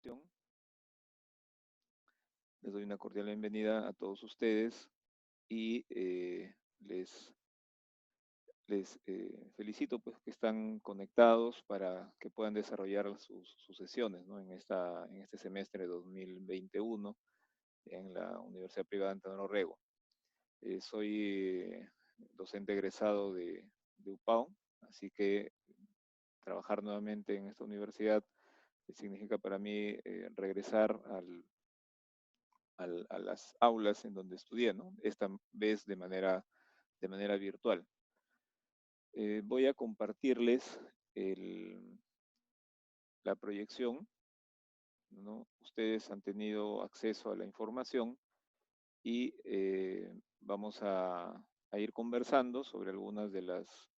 Les doy una cordial bienvenida a todos ustedes y les felicito pues que están conectados para que puedan desarrollar sus sesiones, ¿no? En este semestre de 2021 en la Universidad Privada Antonio Orrego. Soy docente egresado de UPAO, así que trabajar nuevamente en esta universidad significa para mí regresar a las aulas en donde estudié, ¿no? Esta vez de manera virtual. Voy a compartirles la proyección, ¿no? Ustedes han tenido acceso a la información y vamos a ir conversando sobre algunas de las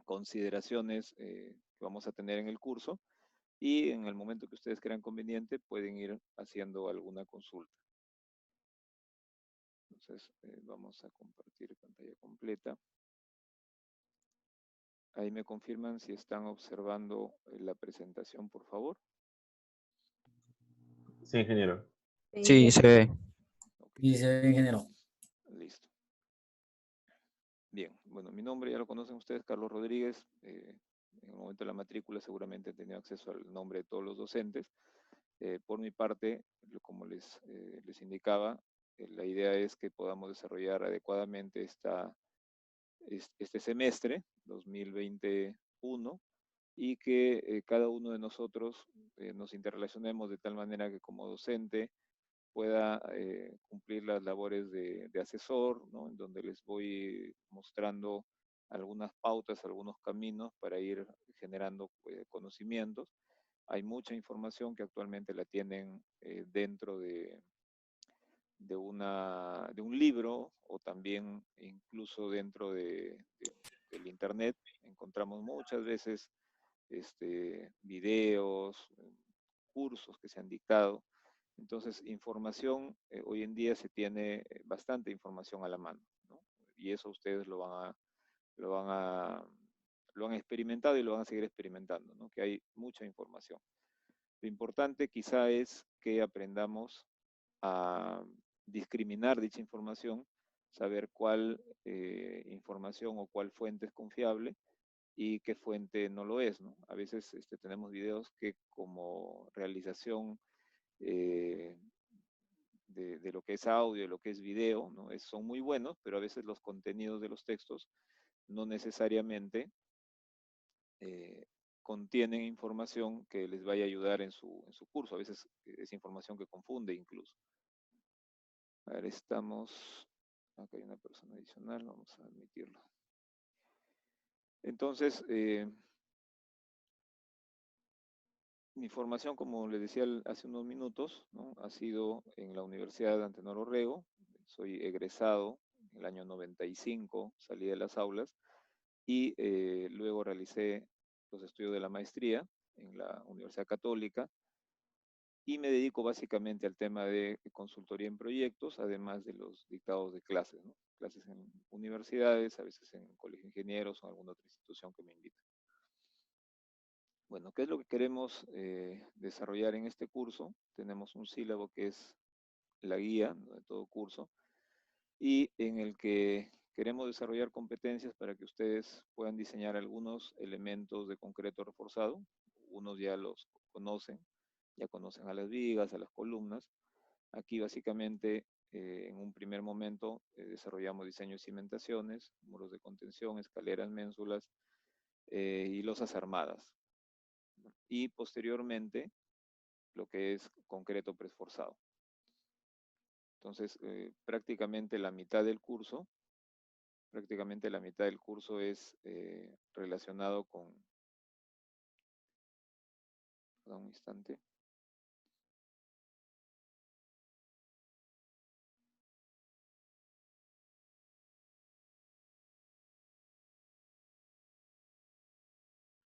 consideraciones que vamos a tener en el curso y en el momento que ustedes crean conveniente pueden ir haciendo alguna consulta. Entonces, vamos a compartir pantalla completa. Ahí me confirman si están observando la presentación, por favor. Sí, ingeniero. Sí, se ve. Okay. Y se ve, ingeniero. Listo. Bien, bueno, mi nombre ya lo conocen ustedes, Carlos Rodríguez. En el momento de la matrícula seguramente he tenido acceso al nombre de todos los docentes. Por mi parte, como les indicaba, la idea es que podamos desarrollar adecuadamente este semestre 2021 y que cada uno de nosotros nos interrelacionemos de tal manera que como docente pueda cumplir las labores de asesor, ¿no? En donde les voy mostrando algunas pautas, algunos caminos para ir generando conocimientos. Hay mucha información que actualmente la tienen dentro de un libro o también incluso dentro del Internet. Encontramos muchas veces videos, cursos que se han dictado. Entonces, información, hoy en día se tiene bastante información a la mano, ¿no? Y eso ustedes lo van a, lo han experimentado y lo van a seguir experimentando, ¿no? Que hay mucha información. Lo importante quizá es que aprendamos a discriminar dicha información, saber cuál información o cuál fuente es confiable y qué fuente no lo es, ¿no? A veces tenemos videos que como realización eh, de lo que es audio, de lo que es video, ¿no? Son muy buenos, pero a veces los contenidos de los textos no necesariamente contienen información que les vaya a ayudar en su curso. A veces es información que confunde incluso. A ver, acá hay una persona adicional, vamos a admitirlo. Entonces, mi formación, como les decía hace unos minutos, ¿no? Ha sido en la Universidad de Antenor Orrego. Soy egresado en el año 95, salí de las aulas y luego realicé los estudios de la maestría en la Universidad Católica y me dedico básicamente al tema de consultoría en proyectos, además de los dictados de clases, ¿no? Clases en universidades, a veces en colegios de ingenieros o en alguna otra institución que me invite. Bueno, ¿qué es lo que queremos desarrollar en este curso? Tenemos un sílabo que es la guía, ¿no?, de todo curso y en el que queremos desarrollar competencias para que ustedes puedan diseñar algunos elementos de concreto reforzado. Unos ya los conocen, ya conocen a las vigas, a las columnas. Aquí básicamente en un primer momento desarrollamos diseños y cimentaciones, muros de contención, escaleras, ménsulas y losas armadas. Y posteriormente lo que es concreto preesforzado. Entonces, prácticamente la mitad del curso es relacionado con, un instante.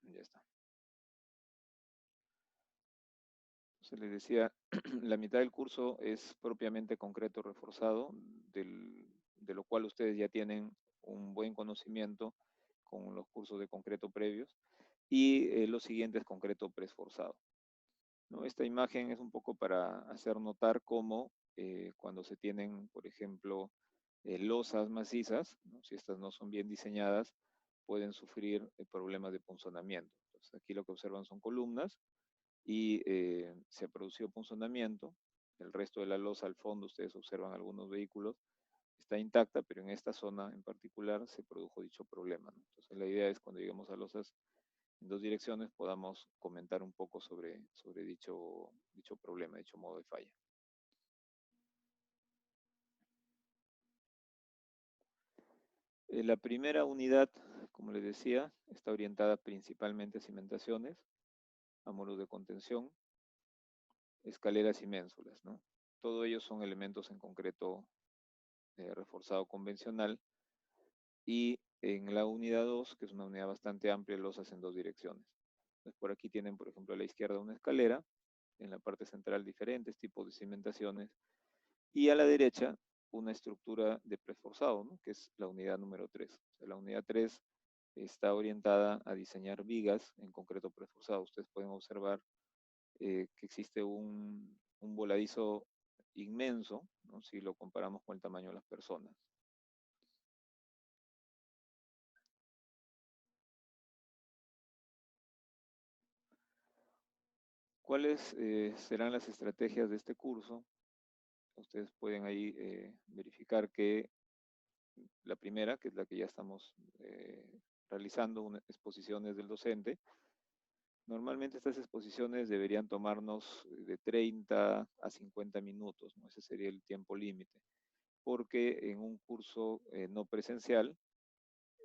Ya está. Entonces les decía, la mitad del curso es propiamente concreto reforzado, de lo cual ustedes ya tienen un buen conocimiento con los cursos de concreto previos, y lo siguiente es concreto preesforzado. ¿no? Esta imagen es un poco para hacer notar cómo cuando se tienen, por ejemplo, losas macizas, ¿no? Si estas no son bien diseñadas, pueden sufrir problemas de punzonamiento. Entonces, aquí lo que observan son columnas y se ha producido punzonamiento. El resto de la losa al fondo, ustedes observan algunos vehículos, está intacta, pero en esta zona en particular se produjo dicho problema, ¿no? Entonces la idea es cuando lleguemos a losas en dos direcciones podamos comentar un poco sobre dicho problema, dicho modo de falla. La primera unidad, como les decía, está orientada principalmente a cimentaciones, a muros de contención, escaleras y ménsulas, ¿no? Todo ellos son elementos en concreto reforzado convencional. Y en la unidad 2, que es una unidad bastante amplia, losas en dos direcciones. Entonces, por aquí tienen, por ejemplo, a la izquierda una escalera, en la parte central diferentes tipos de cimentaciones, y a la derecha una estructura de preforzado, ¿no? Que es la unidad número 3. O sea, la unidad 3 está orientada a diseñar vigas, en concreto preforzado. Ustedes pueden observar que existe un voladizo inmenso, ¿no? Si lo comparamos con el tamaño de las personas. ¿Cuáles serán las estrategias de este curso? Ustedes pueden ahí verificar que la primera, que es la que ya estamos realizando, exposiciones del docente. Normalmente estas exposiciones deberían tomarnos de 30 a 50 minutos, ¿no? Ese sería el tiempo límite, porque en un curso no presencial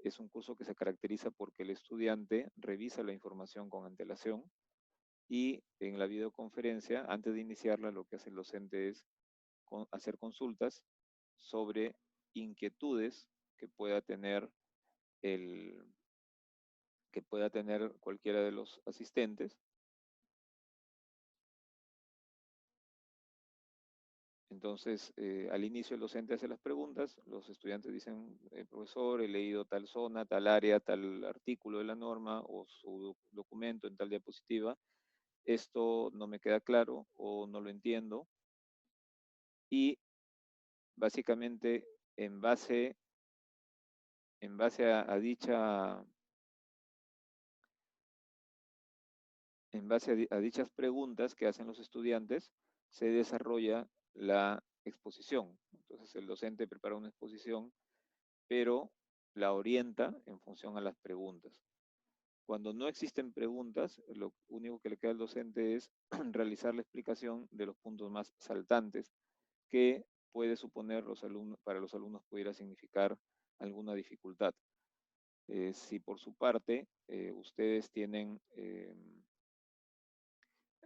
es un curso que se caracteriza porque el estudiante revisa la información con antelación y en la videoconferencia, antes de iniciarla, lo que hace el docente es hacer consultas sobre inquietudes que pueda tener el, que pueda tener cualquiera de los asistentes. Entonces, al inicio el docente hace las preguntas, los estudiantes dicen, profesor, he leído tal zona, tal área, tal artículo de la norma o su documento en tal diapositiva, esto no me queda claro o no lo entiendo, y básicamente en base, en base a dicha en base a dichas preguntas que hacen los estudiantes, se desarrolla la exposición. Entonces el docente prepara una exposición, pero la orienta en función a las preguntas. Cuando no existen preguntas, lo único que le queda al docente es realizar la explicación de los puntos más saltantes que puede suponer para los alumnos pudiera significar alguna dificultad. Si por su parte ustedes tienen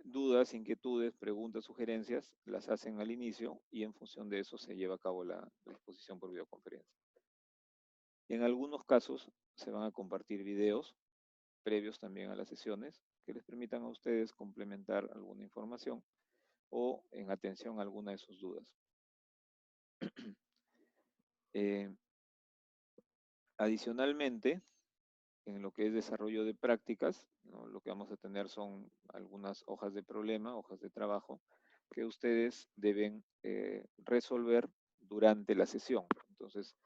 dudas, inquietudes, preguntas, sugerencias, las hacen al inicio y en función de eso se lleva a cabo la exposición por videoconferencia. En algunos casos se van a compartir videos previos también a las sesiones que les permitan a ustedes complementar alguna información o en atención a alguna de sus dudas. Eh, Adicionalmente, en lo que es desarrollo de prácticas, ¿no? Lo que vamos a tener son algunas hojas de problema, hojas de trabajo, que ustedes deben resolver durante la sesión. Entonces,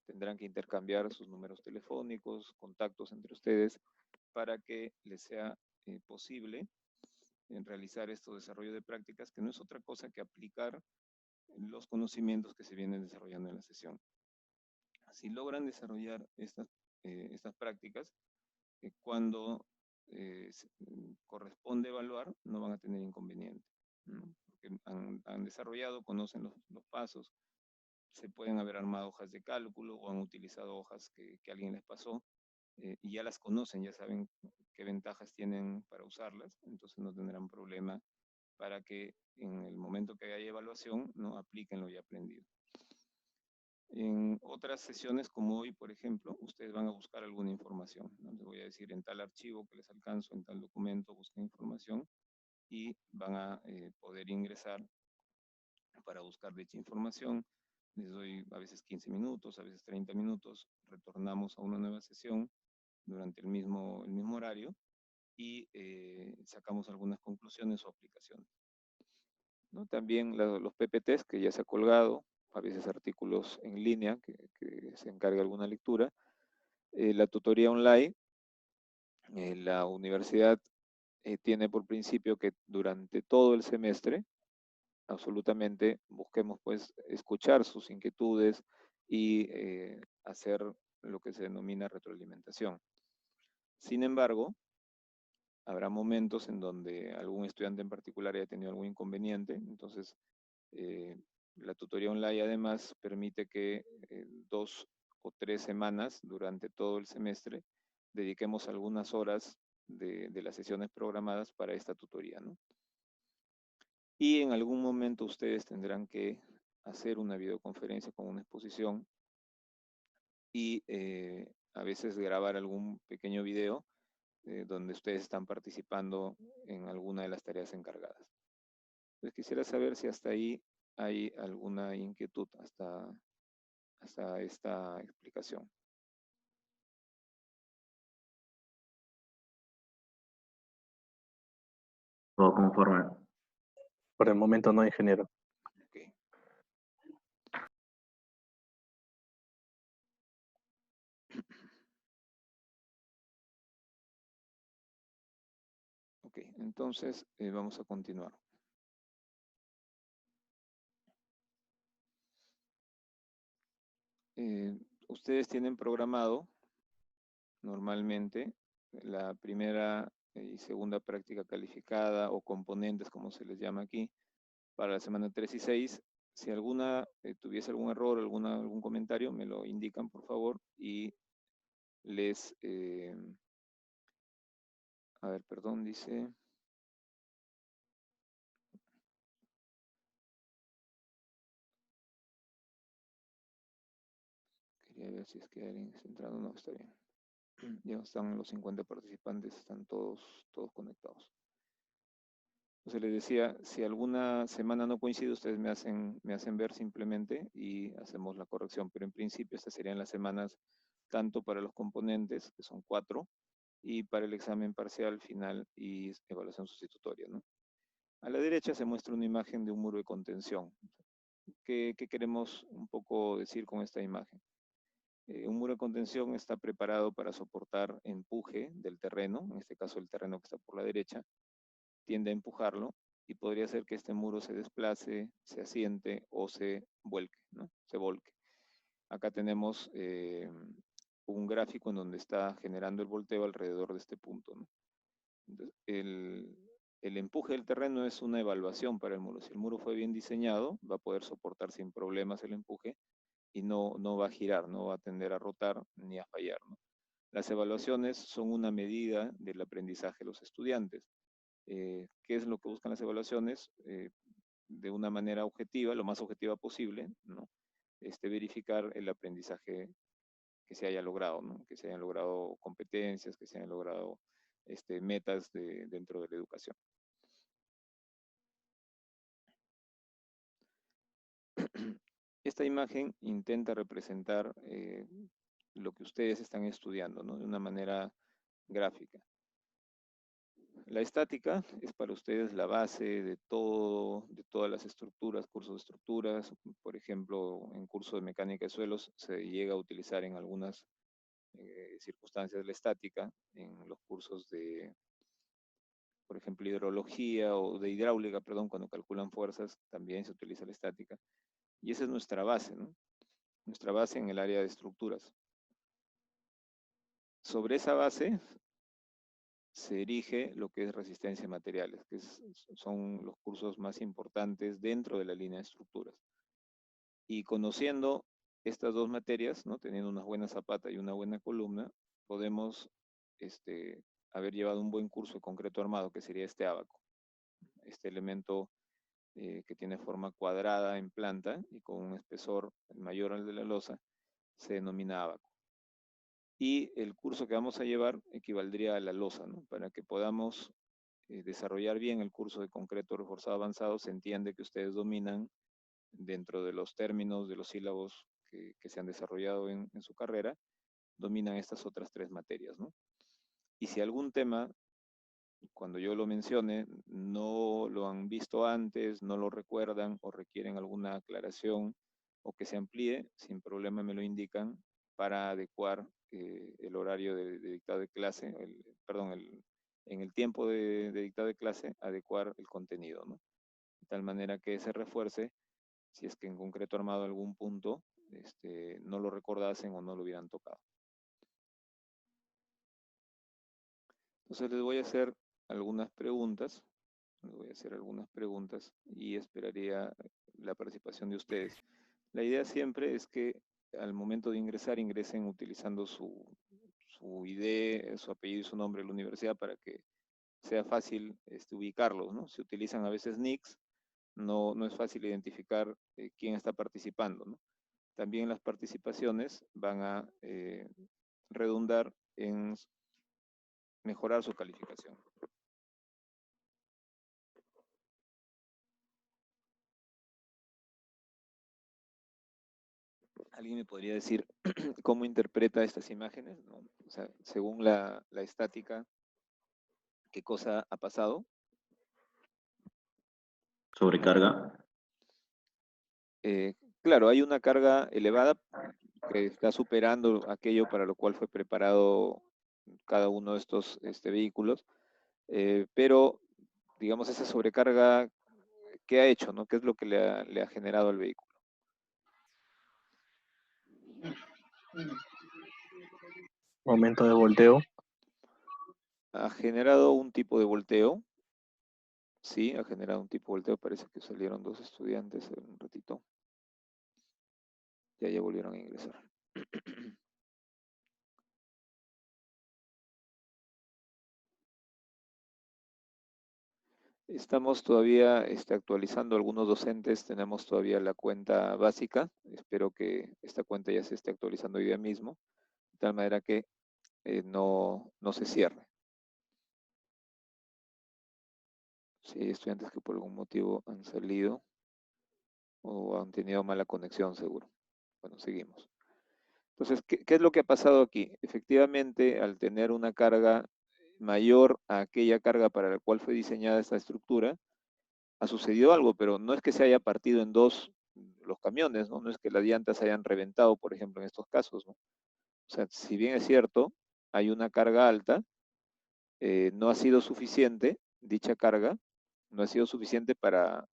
tendrán que intercambiar sus números telefónicos, contactos entre ustedes, para que les sea posible realizar estos desarrollos de prácticas, que no es otra cosa que aplicar los conocimientos que se vienen desarrollando en la sesión. Si logran desarrollar estas prácticas, cuando corresponde evaluar, no van a tener inconveniente, ¿no? Porque han desarrollado, conocen los pasos, se pueden haber armado hojas de cálculo o han utilizado hojas que alguien les pasó y ya las conocen, ya saben qué ventajas tienen para usarlas, entonces no tendrán problema para que en el momento que haya evaluación no apliquen lo ya aprendido. En otras sesiones como hoy, por ejemplo, ustedes van a buscar alguna información, ¿no? Les voy a decir en tal archivo que les alcanzo, en tal documento, busquen información y van a poder ingresar para buscar dicha información. Les doy a veces 15 minutos, a veces 30 minutos, retornamos a una nueva sesión durante el mismo horario y sacamos algunas conclusiones o aplicaciones, ¿no? También los PPTs que ya se ha colgado, a veces artículos en línea que se encarga alguna lectura, la tutoría online. La universidad tiene por principio que durante todo el semestre, absolutamente, busquemos pues escuchar sus inquietudes y hacer lo que se denomina retroalimentación. Sin embargo, habrá momentos en donde algún estudiante en particular haya tenido algún inconveniente, entonces eh, la tutoría online además permite que 2 o 3 semanas durante todo el semestre dediquemos algunas horas de las sesiones programadas para esta tutoría, ¿no? Y en algún momento ustedes tendrán que hacer una videoconferencia con una exposición y a veces grabar algún pequeño video donde ustedes están participando en alguna de las tareas encargadas. Entonces quisiera saber si hasta ahí hay alguna inquietud hasta esta explicación. Todo conforme. Por el momento no, ingeniero. Ok. Ok, entonces vamos a continuar. Ustedes tienen programado normalmente la primera y segunda práctica calificada o componentes, como se les llama aquí, para la semana 3 y 6. Si alguna tuviese algún error, algún comentario, me lo indican, por favor, y les... a ver, perdón, dice... Quería ver si es que alguien está entrando. No, está bien. Ya están los 50 participantes, están todos conectados. Entonces les decía, si alguna semana no coincide, ustedes me hacen ver simplemente y hacemos la corrección. Pero en principio estas serían las semanas tanto para los componentes, que son 4, y para el examen parcial, final y evaluación sustitutoria, ¿no? A la derecha se muestra una imagen de un muro de contención. ¿Qué queremos un poco decir con esta imagen? Un muro de contención está preparado para soportar empuje del terreno, en este caso el terreno que está por la derecha, tiende a empujarlo y podría ser que este muro se desplace, se asiente o se vuelque, ¿no? Se volque. Acá tenemos un gráfico en donde está generando el volteo alrededor de este punto, ¿no? Entonces, el empuje del terreno es una evaluación para el muro. Si el muro fue bien diseñado, va a poder soportar sin problemas el empuje y no va a girar, no va a tender a rotar ni a fallar, ¿no? Las evaluaciones son una medida del aprendizaje de los estudiantes. ¿Qué es lo que buscan las evaluaciones? De una manera objetiva, lo más objetiva posible, ¿no? Verificar el aprendizaje que se haya logrado, ¿no? Que se hayan logrado competencias, que se hayan logrado metas dentro de la educación. Esta imagen intenta representar lo que ustedes están estudiando, ¿no? De una manera gráfica. La estática es para ustedes la base de todo, de todas las estructuras, cursos de estructuras. Por ejemplo, en curso de mecánica de suelos se llega a utilizar en algunas circunstancias la estática, en los cursos de, por ejemplo, hidrología o de hidráulica, perdón, cuando calculan fuerzas, también se utiliza la estática. Y esa es nuestra base, ¿no? Nuestra base en el área de estructuras. Sobre esa base se erige lo que es resistencia a materiales, son los cursos más importantes dentro de la línea de estructuras. Y conociendo estas dos materias, ¿no? Teniendo una buena zapata y una buena columna, podemos haber llevado un buen curso de concreto armado, que sería este ábaco. Este elemento que tiene forma cuadrada en planta y con un espesor mayor al de la losa, se denomina ábaco. Y el curso que vamos a llevar equivaldría a la losa, ¿no? Para que podamos desarrollar bien el curso de concreto reforzado avanzado, se entiende que ustedes dominan dentro de los términos, de los sílabos que se han desarrollado en su carrera, dominan estas otras 3 materias, ¿no? Y si algún tema cuando yo lo mencione, no lo han visto antes, no lo recuerdan o requieren alguna aclaración o que se amplíe, sin problema me lo indican para adecuar el horario de dictado de clase, perdón, en el tiempo de dictado de clase, adecuar el contenido, ¿no? De tal manera que se refuerce si es que en concreto armado algún punto no lo recordasen o no lo hubieran tocado. Entonces les voy a hacer algunas preguntas. Les voy a hacer algunas preguntas y esperaría la participación de ustedes. La idea siempre es que al momento de ingresar, ingresen utilizando su ID, su apellido y su nombre de la universidad para que sea fácil ubicarlos, ¿no? Si utilizan a veces nicks, no es fácil identificar quién está participando, ¿no? También las participaciones van a redundar en mejorar su calificación. ¿Alguien me podría decir cómo interpreta estas imágenes, ¿no? O sea, según la estática, ¿qué cosa ha pasado? Sobrecarga. Claro, hay una carga elevada que está superando aquello para lo cual fue preparado cada uno de estos vehículos, pero, digamos, esa sobrecarga, ¿qué ha hecho, no? ¿Qué es lo que le ha generado al vehículo? Momento de volteo. Ha generado un tipo de volteo, sí, ha generado un tipo de volteo, parece que salieron dos estudiantes en un ratito. Ya volvieron a ingresar. Estamos todavía actualizando algunos docentes, tenemos todavía la cuenta básica, espero que esta cuenta ya se esté actualizando hoy día mismo, de tal manera que no se cierre. Si hay estudiantes que por algún motivo han salido o han tenido mala conexión, seguro. Bueno, seguimos. Entonces, ¿qué es lo que ha pasado aquí? Efectivamente, al tener una carga mayor a aquella carga para la cual fue diseñada esta estructura, ha sucedido algo, pero no es que se haya partido en dos los camiones, ¿no? No es que las llantas se hayan reventado, por ejemplo, en estos casos, ¿no? O sea, si bien es cierto, hay una carga alta, no ha sido suficiente, dicha carga, no ha sido suficiente para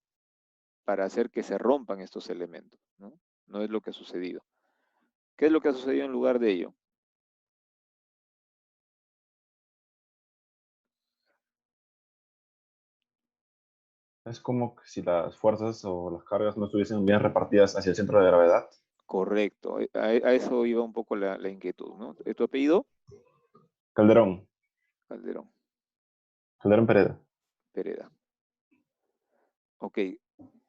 hacer que se rompan estos elementos, ¿no? No es lo que ha sucedido. ¿Qué es lo que ha sucedido en lugar de ello? Es como que si las fuerzas o las cargas no estuviesen bien repartidas hacia el centro de gravedad. Correcto, a eso iba un poco la inquietud, ¿no? ¿Tu apellido? Calderón, Calderón, Calderón Pereda. Pereda. Ok,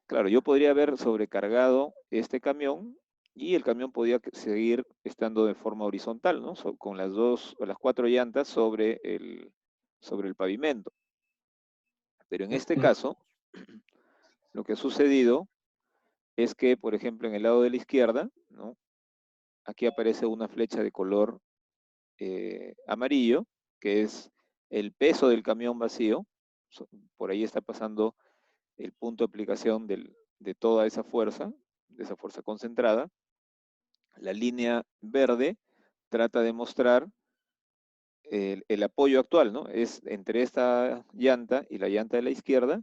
claro, yo podría haber sobrecargado este camión y el camión podía seguir estando de forma horizontal, ¿no? Con las cuatro llantas sobre el pavimento. Pero en este caso, lo que ha sucedido es que, por ejemplo, en el lado de la izquierda, ¿no? Aquí aparece una flecha de color amarillo, que es el peso del camión vacío. Por ahí está pasando el punto de aplicación de toda esa fuerza, de esa fuerza concentrada. La línea verde trata de mostrar el apoyo actual, ¿no? Es entre esta llanta y la llanta de la izquierda.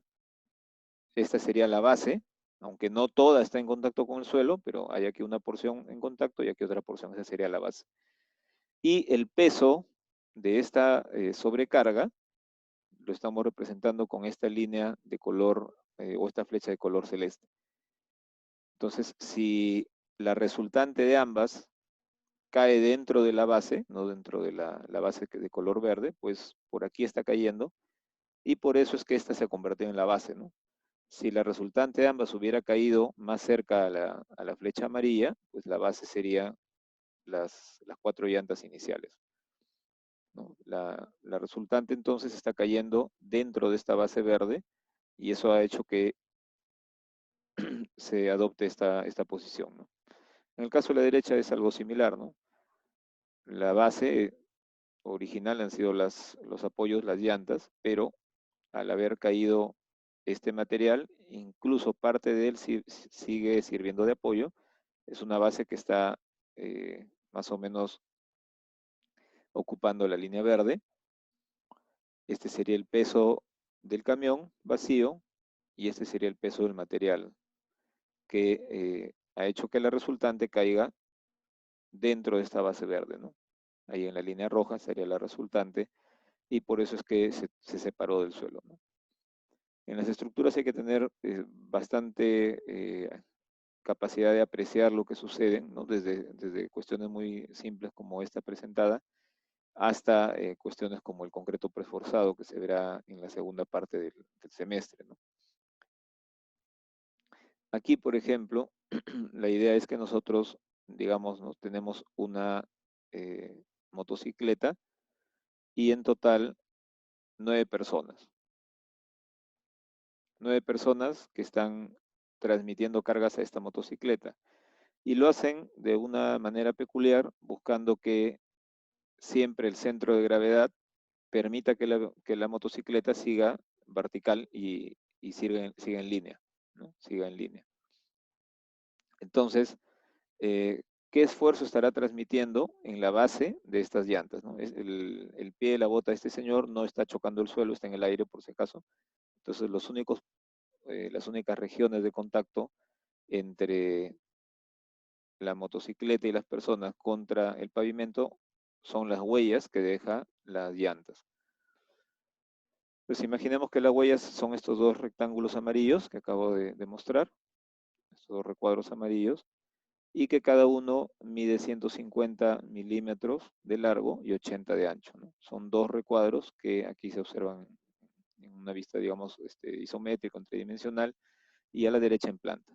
Esta sería la base, aunque no toda está en contacto con el suelo, pero hay aquí una porción en contacto y aquí otra porción, esa sería la base. Y el peso de esta sobrecarga lo estamos representando con esta línea de color o esta flecha de color celeste. Entonces, si la resultante de ambas cae dentro de la base, no dentro de la base de color verde, pues por aquí está cayendo y por eso es que esta se ha convertido en la base, ¿no? Si la resultante de ambas hubiera caído más cerca a la flecha amarilla, pues la base sería las cuatro llantas iniciales, ¿no? La resultante entonces está cayendo dentro de esta base verde y eso ha hecho que se adopte esta posición, ¿no? En el caso de la derecha es algo similar, ¿no? La base original han sido los apoyos, las llantas, pero al haber caído este material, incluso parte de él sigue sirviendo de apoyo. Es una base que está más o menos ocupando la línea verde. Este sería el peso del camión vacío y este sería el peso del material que ha hecho que la resultante caiga dentro de esta base verde, ¿no? Ahí en la línea roja sería la resultante y por eso es que se separó del suelo, ¿no? En las estructuras hay que tener bastante capacidad de apreciar lo que sucede, ¿no? Desde cuestiones muy simples como esta presentada, hasta cuestiones como el concreto preforzado que se verá en la segunda parte del semestre, ¿no? Aquí, por ejemplo, la idea es que nosotros, digamos, ¿no? Tenemos una motocicleta y en total 9 personas. 9 personas que están transmitiendo cargas a esta motocicleta. Y lo hacen de una manera peculiar, buscando que siempre el centro de gravedad permita que la motocicleta siga vertical y siga en línea, ¿no? Siga en línea. Entonces, ¿qué esfuerzo estará transmitiendo en la base de estas llantas, ¿no? El pie de la bota de este señor no está chocando el suelo, está en el aire por si acaso. Entonces, las únicas regiones de contacto entre la motocicleta y las personas contra el pavimento son las huellas que deja las llantas. Pues imaginemos que las huellas son estos dos rectángulos amarillos que acabo de mostrar, estos dos recuadros amarillos, y que cada uno mide 150 milímetros de largo y 80 de ancho, ¿no? Son dos recuadros que aquí se observan en una vista, digamos, isométrica, tridimensional, y a la derecha en planta.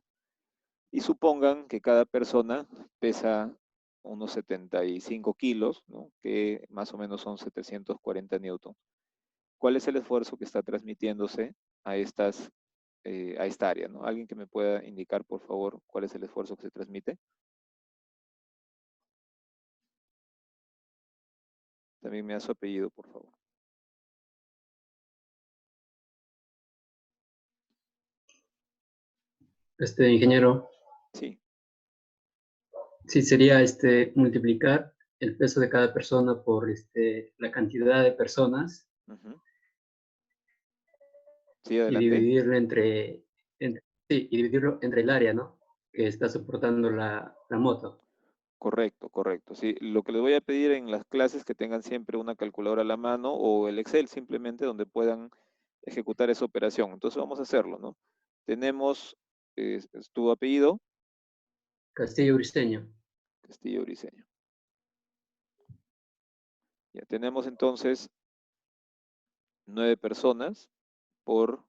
Y supongan que cada persona pesa unos 75 kilos, ¿no? Que más o menos son 740 newtons. ¿Cuál es el esfuerzo que está transmitiéndose a esta área, ¿no? ¿Alguien que me pueda indicar, por favor, cuál es el esfuerzo que se transmite? También me da su apellido, por favor. Ingeniero, Sí, sí sería multiplicar el peso de cada persona por la cantidad de personas ujú. Sí, y adelante. dividirlo sí, y dividirlo entre el área, ¿no? Que está soportando la moto. Correcto, correcto. Sí, lo que les voy a pedir en las clases es que tengan siempre una calculadora a la mano o el Excel simplemente donde puedan ejecutar esa operación. Entonces vamos a hacerlo, ¿no? Tenemos es tu apellido, Castillo Briceño. Castillo Briceño. Ya tenemos entonces 9 personas por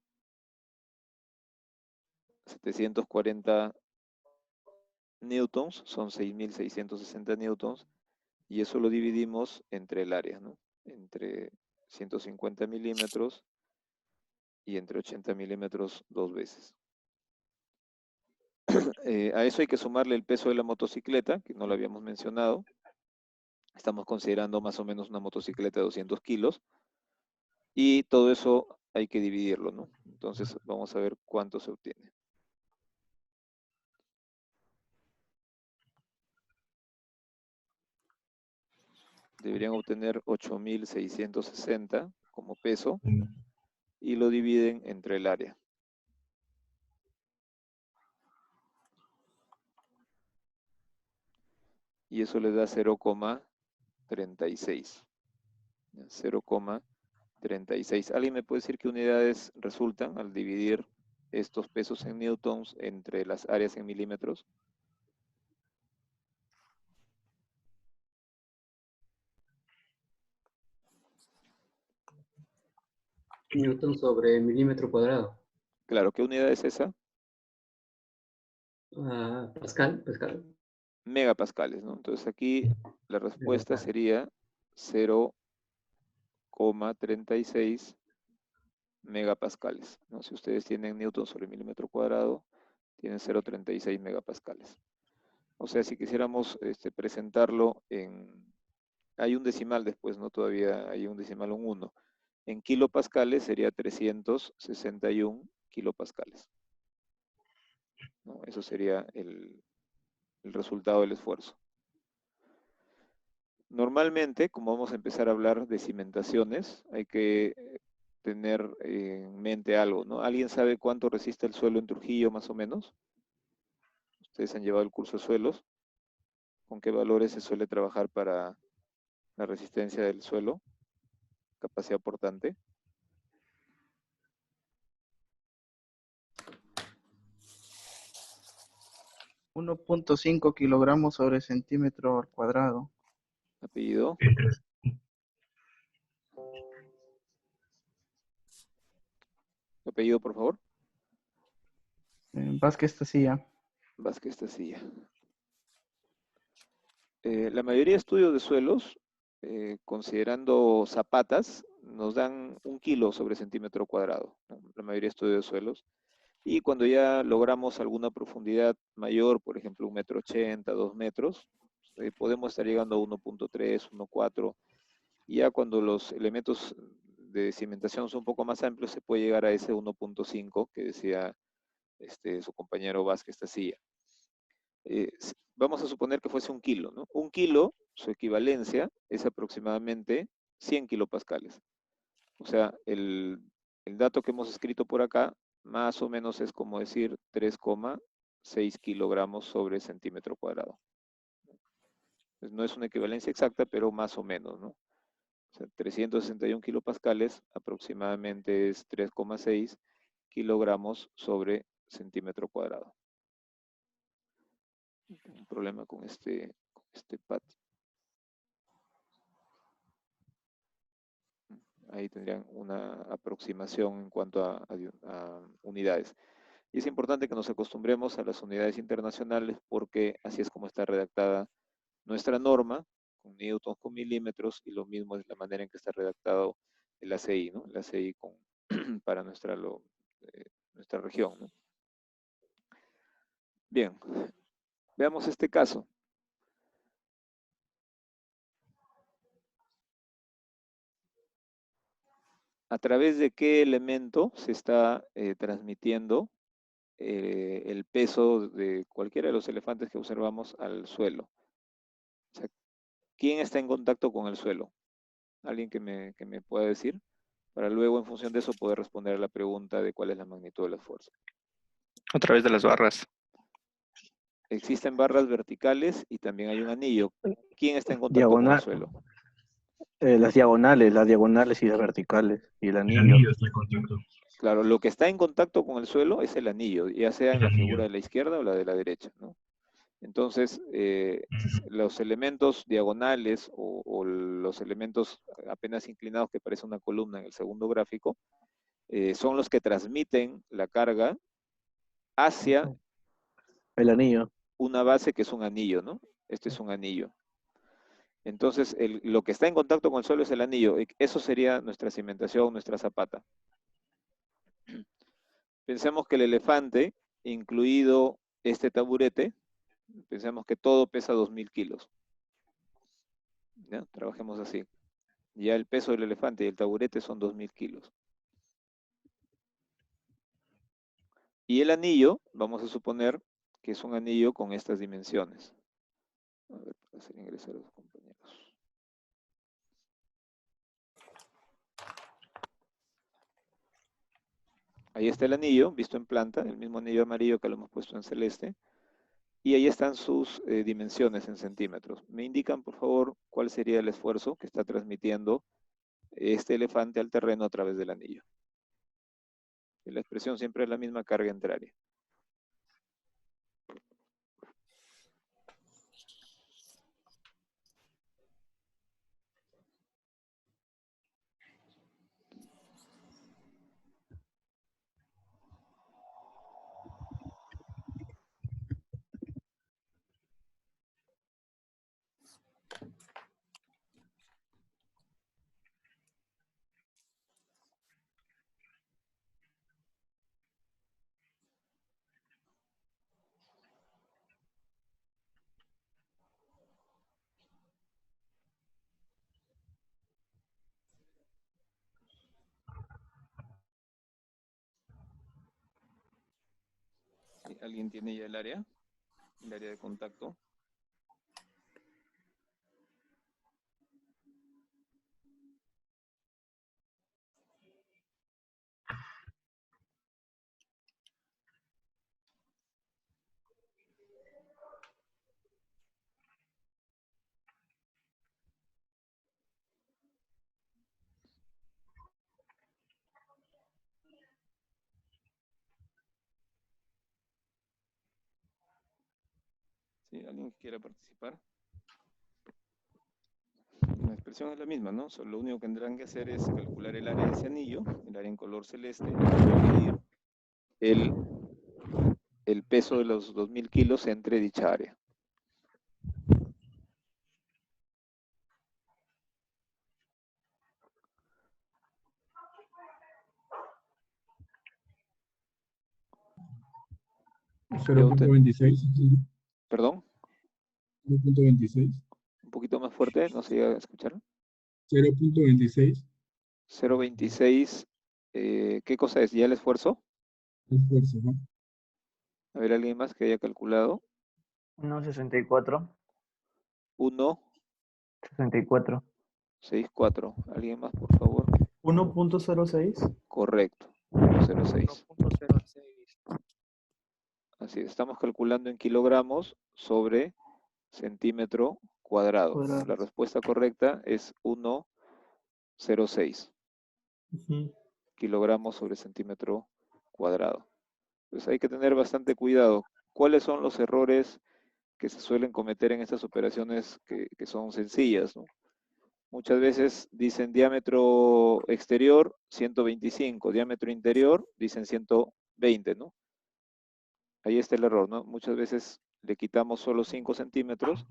740 newtons, son 6.660 newtons, y eso lo dividimos entre el área, ¿no? Entre 150 milímetros y entre 80 milímetros dos veces. A eso hay que sumarle el peso de la motocicleta, que no lo habíamos mencionado. Estamos considerando más o menos una motocicleta de 200 kilos. Y todo eso hay que dividirlo, ¿no? Entonces vamos a ver cuánto se obtiene. Deberían obtener 8.660 como peso y lo dividen entre el área. Y eso les da 0,36. 0,36. ¿Alguien me puede decir qué unidades resultan al dividir estos pesos en newtons entre las áreas en milímetros? Newton sobre milímetro cuadrado. Claro, ¿qué unidad es esa? Pascal. Megapascales, ¿no? Entonces aquí la respuesta sería 0,36 megapascales, ¿no? Si ustedes tienen newton sobre milímetro cuadrado, tienen 0,36 megapascales. O sea, si quisiéramos presentarlo hay un decimal después, ¿no? Todavía hay un decimal, un 1. En kilopascales sería 361 kilopascales, ¿no? Eso sería el resultado del esfuerzo. Normalmente, como vamos a empezar a hablar de cimentaciones, hay que tener en mente algo, ¿no? ¿Alguien sabe cuánto resiste el suelo en Trujillo, más o menos? Ustedes han llevado el curso de suelos. ¿Con qué valores se suele trabajar para la resistencia del suelo? Capacidad portante. 1.5 kilogramos sobre centímetro al cuadrado. Apellido. Apellido, por favor. Vázquez Tacía. Vázquez Tacilla. La mayoría de estudios de suelos, considerando zapatas, nos dan 1 kilo sobre centímetro cuadrado, ¿no? La mayoría de estudios de suelos. Y cuando ya logramos alguna profundidad mayor, por ejemplo, 1,80 m, 2 metros, podemos estar llegando a 1.3, 1.4. Y ya cuando los elementos de cimentación son un poco más amplios, se puede llegar a ese 1.5 que decía su compañero Vázquez Tacilla. Vamos a suponer que fuese 1 kilo, ¿no? 1 kilo, su equivalencia es aproximadamente 100 kilopascales. O sea, el dato que hemos escrito por acá, más o menos es como decir 3,6 kilogramos sobre centímetro cuadrado. Pues no es una equivalencia exacta, pero más o menos, ¿no? O sea, 361 kilopascales aproximadamente es 3,6 kilogramos sobre centímetro cuadrado. Tengo un problema con este pad. Ahí tendrían una aproximación en cuanto a unidades. Y es importante que nos acostumbremos a las unidades internacionales porque así es como está redactada nuestra norma, con newtons, con milímetros, y lo mismo es la manera en que está redactado el ACI, ¿no? El ACI para nuestra región, ¿no? Bien, veamos este caso. ¿A través de qué elemento se está transmitiendo el peso de cualquiera de los elefantes que observamos al suelo? O sea, ¿quién está en contacto con el suelo? ¿Alguien que me pueda decir? Para luego, en función de eso, poder responder a la pregunta de cuál es la magnitud de la fuerza. A través de las barras. Existen barras verticales y también hay un anillo. ¿Quién está en contacto con el Diagonal, suelo? las diagonales y las verticales. Y el El anillo. anillo está en contacto. Claro, lo que está en contacto con el suelo es el anillo, ya sea en El la anillo. figura de la izquierda o la de la derecha, ¿no? Entonces, los elementos diagonales o los elementos apenas inclinados que parece una columna en el segundo gráfico, son los que transmiten la carga hacia El anillo. una base que es un anillo, ¿no? Este es un anillo. Entonces, lo que está en contacto con el suelo es el anillo. Eso sería nuestra cimentación, nuestra zapata. Pensemos que el elefante, incluido este taburete, pensemos que todo pesa 2.000 kilos. ¿Ya? Trabajemos así. Ya el peso del elefante y el taburete son 2.000 kilos. Y el anillo, vamos a suponer que es un anillo con estas dimensiones. A ver, para hacer ingresar a los compañeros. Ahí está el anillo, visto en planta, el mismo anillo amarillo que lo hemos puesto en celeste. Y ahí están sus dimensiones en centímetros. ¿Me indican, por favor, cuál sería el esfuerzo que está transmitiendo este elefante al terreno a través del anillo? Y la expresión siempre es la misma, carga entre área. ¿Alguien tiene ya el área? El área de contacto. ¿Sí? ¿Alguien que quiera participar? La expresión es la misma, ¿no? Lo único que tendrán que hacer es calcular el área de ese anillo, el área en color celeste, y dividir el peso de los 2000 kilos entre dicha área. Ya usted- 0.26. ¿Perdón? 0.26. Un poquito más fuerte, no se llega a escuchar. 0.26. 0.26, ¿qué cosa es? ¿Ya el esfuerzo? Esfuerzo, ¿no? A ver, ¿alguien más que haya calculado? 1.64. 1.64. 64. ¿Alguien más, por favor? 1.06. Correcto, 1.06. 1.06. Así es, estamos calculando en kilogramos sobre centímetro cuadrado. Cuadrado. La respuesta correcta es 1.06 kilogramos sobre centímetro cuadrado. Entonces hay que tener bastante cuidado. ¿Cuáles son los errores que se suelen cometer en estas operaciones que son sencillas, ¿no? Muchas veces dicen diámetro exterior 125, diámetro interior dicen 120, ¿no? Ahí está el error, ¿no? Muchas veces le quitamos solo 5 centímetros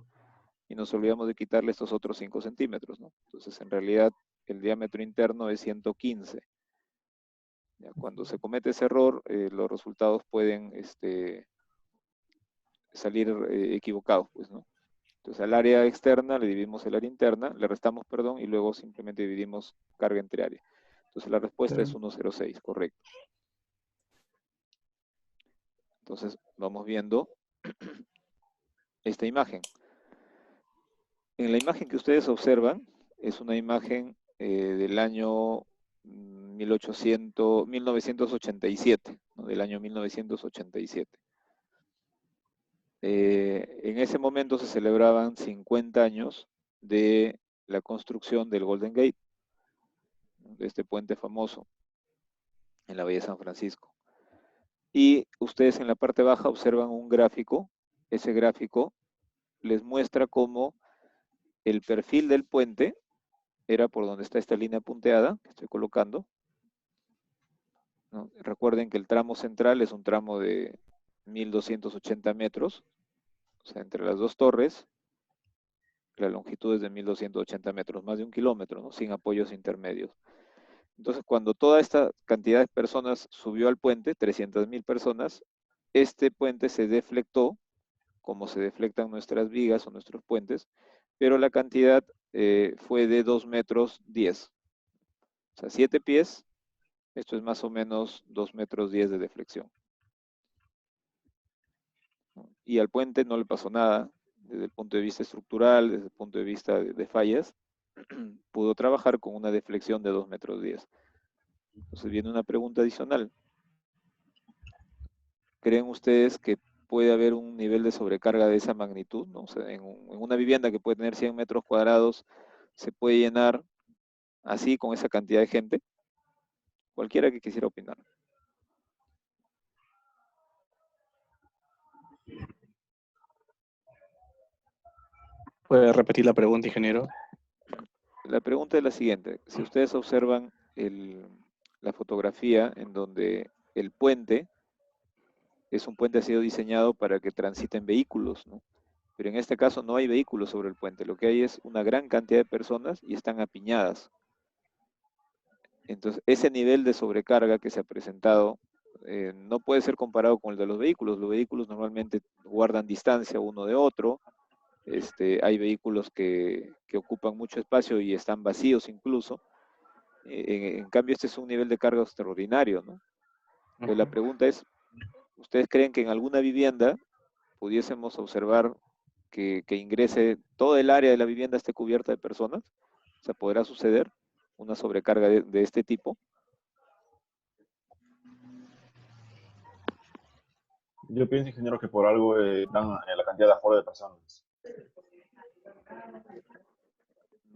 y nos olvidamos de quitarle estos otros 5 centímetros, ¿no? Entonces, en realidad, el diámetro interno es 115. ¿Ya? Cuando se comete ese error, los resultados pueden salir equivocados, pues, ¿no? Entonces, al área externa le dividimos el área interna, le restamos, perdón, y luego simplemente dividimos carga entre área. Entonces, la respuesta es 106, correcto. Entonces, vamos viendo esta imagen. En la imagen que ustedes observan, es una imagen del año 1987, ¿no? Del año 1987. En ese momento se celebraban 50 años de la construcción del Golden Gate, de este puente famoso en la Bahía de San Francisco. Y ustedes en la parte baja observan un gráfico. Ese gráfico les muestra cómo el perfil del puente era por donde está esta línea punteada que estoy colocando, ¿no? Recuerden que el tramo central es un tramo de 1280 metros, o sea, entre las dos torres, la longitud es de 1280 metros, más de 1 kilómetro, ¿no? Sin apoyos intermedios. Entonces, cuando toda esta cantidad de personas subió al puente, 300.000 personas, este puente se deflectó, como se deflectan nuestras vigas o nuestros puentes, pero la cantidad fue de 2 metros 10. O sea, 7 pies, esto es más o menos 2 metros 10 de deflexión. Y al puente no le pasó nada desde el punto de vista estructural, desde el punto de vista de fallas, pudo trabajar con una deflexión de 2 metros 10. Entonces viene una pregunta adicional. ¿Creen ustedes que puede haber un nivel de sobrecarga de esa magnitud, ¿no? O sea, en una vivienda que puede tener 100 metros cuadrados, ¿se puede llenar así con esa cantidad de gente? Cualquiera que quisiera opinar. ¿Puede repetir la pregunta, ingeniero? La pregunta es la siguiente. Si ustedes observan la fotografía en donde el puente es un puente que ha sido diseñado para que transiten vehículos, ¿no? Pero en este caso no hay vehículos sobre el puente. Lo que hay es una gran cantidad de personas y están apiñadas. Entonces, ese nivel de sobrecarga que se ha presentado no puede ser comparado con el de los vehículos. Los vehículos normalmente guardan distancia uno de otro. Hay vehículos que ocupan mucho espacio y están vacíos incluso. En cambio, este es un nivel de carga extraordinario, ¿no? Entonces, la pregunta es, ¿Ustedes creen que en alguna vivienda pudiésemos observar que ingrese todo el área de la vivienda esté cubierta de personas? O sea, ¿podrá suceder una sobrecarga de este tipo? Yo pienso, ingeniero, que por algo dan la cantidad de aforo de personas.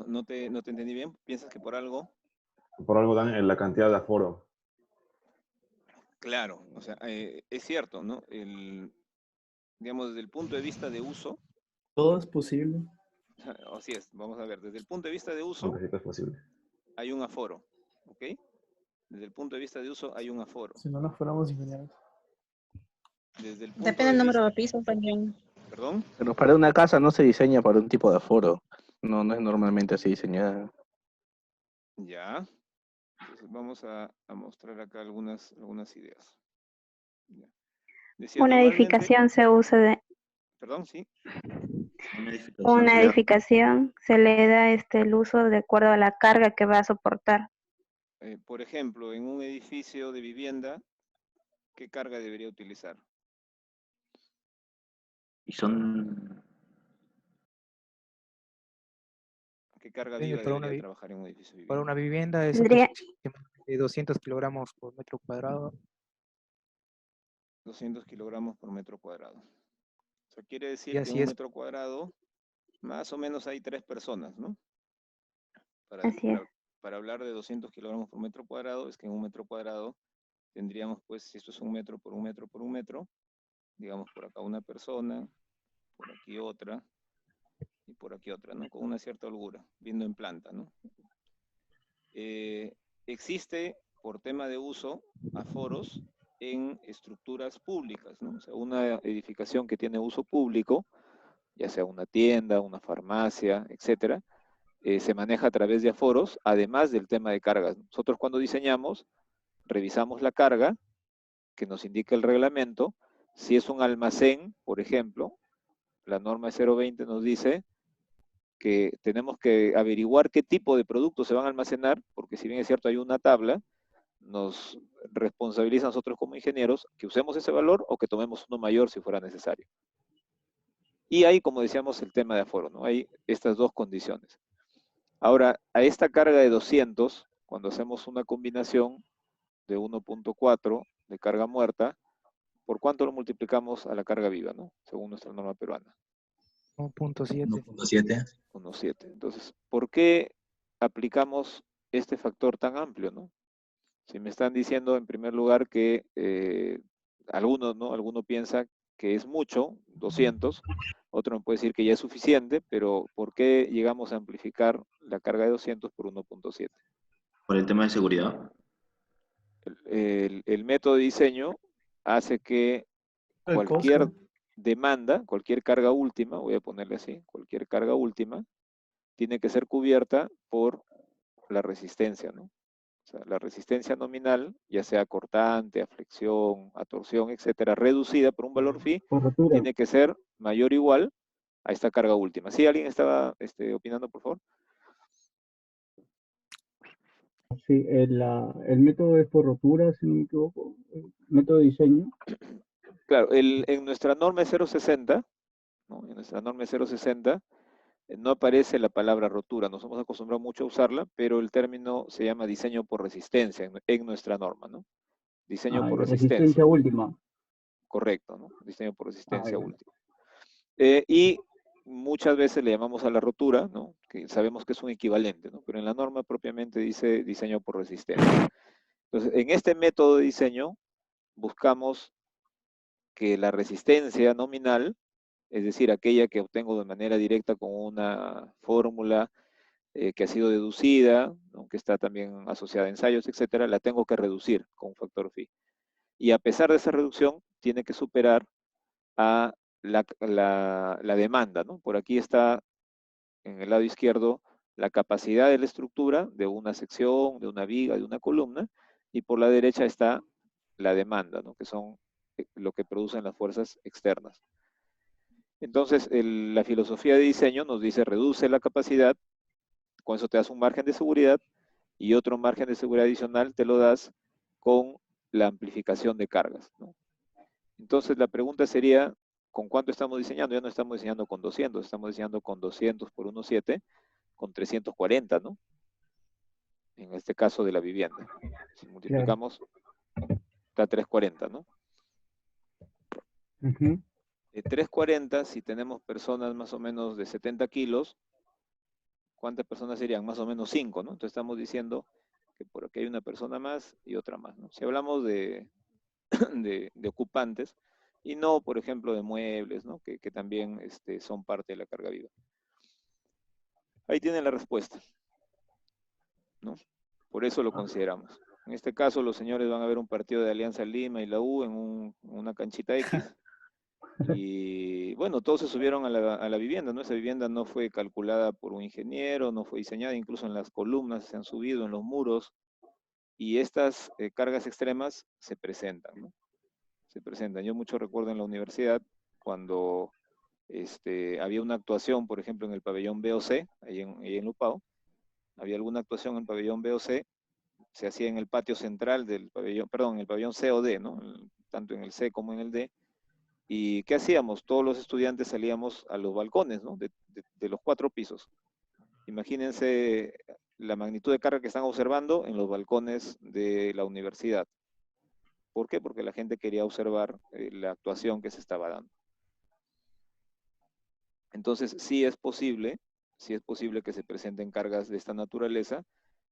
No te entendí bien. ¿Piensas que por algo? Por algo dan la cantidad de aforo. Claro, o sea, es cierto, ¿no? Digamos, desde el punto de vista de uso, Todo es posible. así es, vamos a ver, desde el punto de vista de uso Aunque sí que es posible. hay un aforo, ¿ok? Desde el punto de vista de uso hay un aforo. Si no nos fuéramos ingenieros. Desde el punto Depende de del número vista... de pisos también. ¿Perdón? Pero para una casa no se diseña para un tipo de aforo. No, no es normalmente así diseñada. Ya. Entonces vamos a mostrar acá algunas ideas. Ya. Decía, Una normalmente... edificación se usa de... Perdón, sí. Una edificación se le da el uso de acuerdo a la carga que va a soportar. Por ejemplo, en un edificio de vivienda, ¿qué carga debería utilizar? Y son... ¿Qué carga Depende, viva para una, debería trabajar en un edificio de para vivienda? una vivienda es Tendría, aproximadamente 200 kilogramos por metro cuadrado. 200 kilogramos por metro cuadrado. O sea, quiere Y decir que en así un es. metro cuadrado, más o menos hay 3 personas, ¿no? así es. Para hablar de 200 kilogramos por metro cuadrado, es que en un metro cuadrado tendríamos, pues, si esto es un metro por un metro por un metro, digamos por acá una persona, por aquí otra, y por aquí otra, ¿no? Con una cierta holgura, viendo en planta, ¿no? Existe, por tema de uso, aforos en estructuras públicas, ¿no? O sea, una edificación que tiene uso público, ya sea una tienda, una farmacia, etcétera, se maneja a través de aforos, además del tema de cargas. Nosotros cuando diseñamos, revisamos la carga que nos indica el reglamento. Si es un almacén, por ejemplo, la norma 020 nos dice que tenemos que averiguar qué tipo de productos se van a almacenar, porque si bien es cierto hay una tabla, nos responsabiliza a nosotros como ingenieros que usemos ese valor o que tomemos uno mayor si fuera necesario. Y hay, como decíamos, el tema de aforo, ¿no? Hay estas dos condiciones. Ahora, a esta carga de 200, cuando hacemos una combinación de 1.4 de carga muerta, ¿por cuánto lo multiplicamos a la carga viva, ¿no? Según nuestra norma peruana. 1.7. 1.7. 1.7. Entonces, ¿por qué aplicamos este factor tan amplio, ¿no? Si me están diciendo en primer lugar que algunos, ¿no? Alguno piensa que es mucho, 200, otro me puede decir que ya es suficiente, pero ¿por qué llegamos a amplificar la carga de 200 por 1.7? Por el tema de seguridad. El método de diseño hace que El cualquier costo. demanda, cualquier carga última, voy a ponerle así, cualquier carga última, tiene que ser cubierta por la resistencia, ¿no? O sea, la resistencia nominal, ya sea cortante, a flexión, a torsión, etcétera, reducida por un valor phi, Por rotura. tiene que ser mayor o igual a esta carga última. ¿Sí? ¿Alguien estaba opinando, por favor? Sí, el método es por rotura, si no me equivoco, el método de diseño. Claro, en nuestra norma 060, ¿no? En nuestra norma 060 no aparece la palabra rotura, nos hemos acostumbrado mucho a usarla, pero el término se llama diseño por resistencia en nuestra norma, ¿no? Diseño por resistencia. Resistencia última. Correcto, ¿no? Diseño por resistencia Ya. última. Y muchas veces le llamamos a la rotura, ¿no? Que sabemos que es un equivalente, ¿no? Pero en la norma propiamente dice diseño por resistencia. Entonces, en este método de diseño buscamos que la resistencia nominal, es decir, aquella que obtengo de manera directa con una fórmula que ha sido deducida, ¿no? Que está también asociada a ensayos, etcétera, la tengo que reducir con un factor phi. Y a pesar de esa reducción, tiene que superar a la demanda, ¿no? Por aquí está, en el lado izquierdo, la capacidad de la estructura de una sección, de una viga, de una columna, y por la derecha está la demanda, ¿no? Que son lo que producen las fuerzas externas. Entonces, la filosofía de diseño nos dice reduce la capacidad, con eso te das un margen de seguridad, y otro margen de seguridad adicional te lo das con la amplificación de cargas, ¿no? Entonces la pregunta sería, ¿con cuánto estamos diseñando? Ya no estamos diseñando con 200, estamos diseñando con 200 por 1,7, con 340, ¿no? En este caso de la vivienda. Si multiplicamos, está 340, ¿no? 340, si tenemos personas más o menos de 70 kilos, ¿cuántas personas serían? Más o menos 5, ¿no? Entonces estamos diciendo que por aquí hay una persona más y otra más, ¿no? Si hablamos de ocupantes, y no, por ejemplo, de muebles, ¿no? Que también son parte de la carga viva. Ahí tienen la respuesta, ¿no? Por eso lo consideramos. En este caso, los señores van a ver un partido de Alianza Lima y la U en una canchita X. Y bueno, todos se subieron a la vivienda, ¿no? Esa vivienda no fue calculada por un ingeniero, no fue diseñada, incluso en las columnas se han subido, en los muros, y estas cargas extremas se presentan, ¿no? Se presentan. Yo mucho recuerdo en la universidad cuando había una actuación, por ejemplo, en el pabellón B o C, ahí en Lupao, había alguna actuación en el pabellón B o C, se hacía en el patio central del pabellón, perdón, en el pabellón C o D, ¿no? Tanto en el C como en el D. ¿Y qué hacíamos? Todos los estudiantes salíamos a los balcones, ¿no? De los 4 pisos. Imagínense la magnitud de carga que están observando en los balcones de la universidad. ¿Por qué? Porque la gente quería observar la actuación que se estaba dando. Entonces, sí es posible que se presenten cargas de esta naturaleza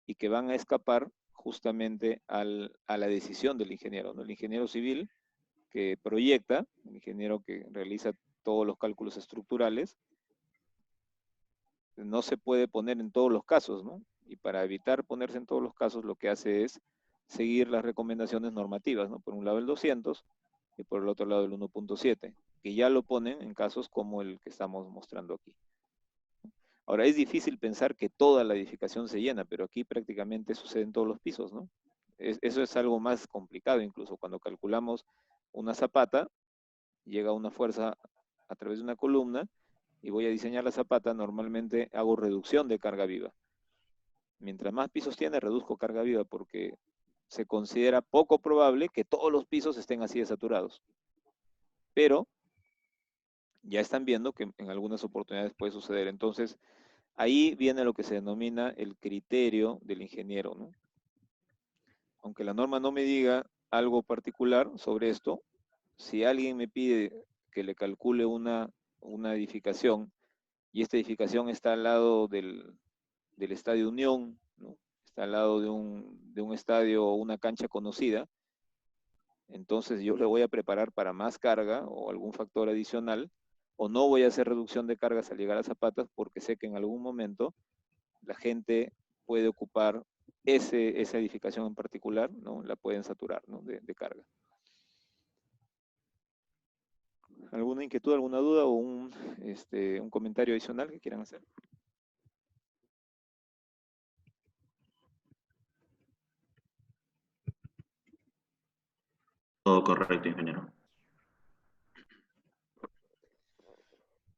y que van a escapar justamente a la decisión del ingeniero, ¿no? El ingeniero civil que proyecta, el ingeniero que realiza todos los cálculos estructurales, no se puede poner en todos los casos, ¿no? Y para evitar ponerse en todos los casos, lo que hace es seguir las recomendaciones normativas, ¿no? Por un lado el 200 y por el otro lado el 1.7, que ya lo ponen en casos como el que estamos mostrando aquí. Ahora, es difícil pensar que toda la edificación se llena, pero aquí prácticamente sucede en todos los pisos, ¿no? Eso es algo más complicado, incluso cuando calculamos una zapata, llega una fuerza a través de una columna y voy a diseñar la zapata, normalmente hago reducción de carga viva. Mientras más pisos tiene, reduzco carga viva porque se considera poco probable que todos los pisos estén así de saturados. Pero ya están viendo que en algunas oportunidades puede suceder. Entonces, ahí viene lo que se denomina el criterio del ingeniero, ¿no? Aunque la norma no me diga algo particular sobre esto, si alguien me pide que le calcule una edificación y esta edificación está al lado del Estadio Unión, ¿no? Está al lado de un estadio o una cancha conocida, entonces yo le voy a preparar para más carga o algún factor adicional, o no voy a hacer reducción de cargas al llegar a zapatas porque sé que en algún momento la gente puede ocupar esa edificación en particular, ¿no? La pueden saturar, ¿no? de carga. ¿Alguna inquietud, alguna duda o un comentario adicional que quieran hacer? Todo correcto, ingeniero.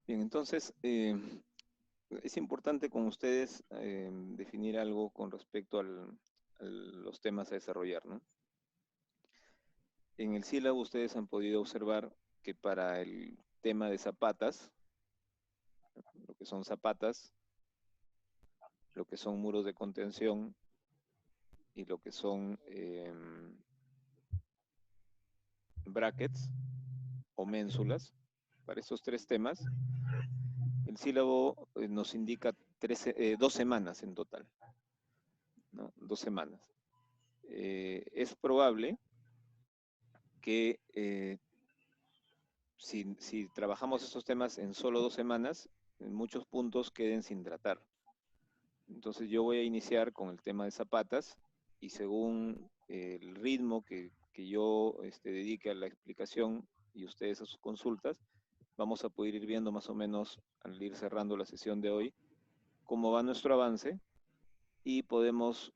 Bien, entonces es importante con ustedes definir algo con respecto a los temas a desarrollar, ¿no? En el sílabo ustedes han podido observar que para el tema de zapatas, lo que son zapatas, lo que son muros de contención y lo que son brackets o ménsulas, para estos 3 temas, el sílabo nos indica 2 semanas en total, ¿no? 2 semanas. Es probable que si trabajamos estos temas en solo 2 semanas, en muchos puntos queden sin tratar. Entonces yo voy a iniciar con el tema de zapatas y según el ritmo que yo dedique a la explicación y ustedes a sus consultas, vamos a poder ir viendo más o menos al ir cerrando la sesión de hoy cómo va nuestro avance y podemos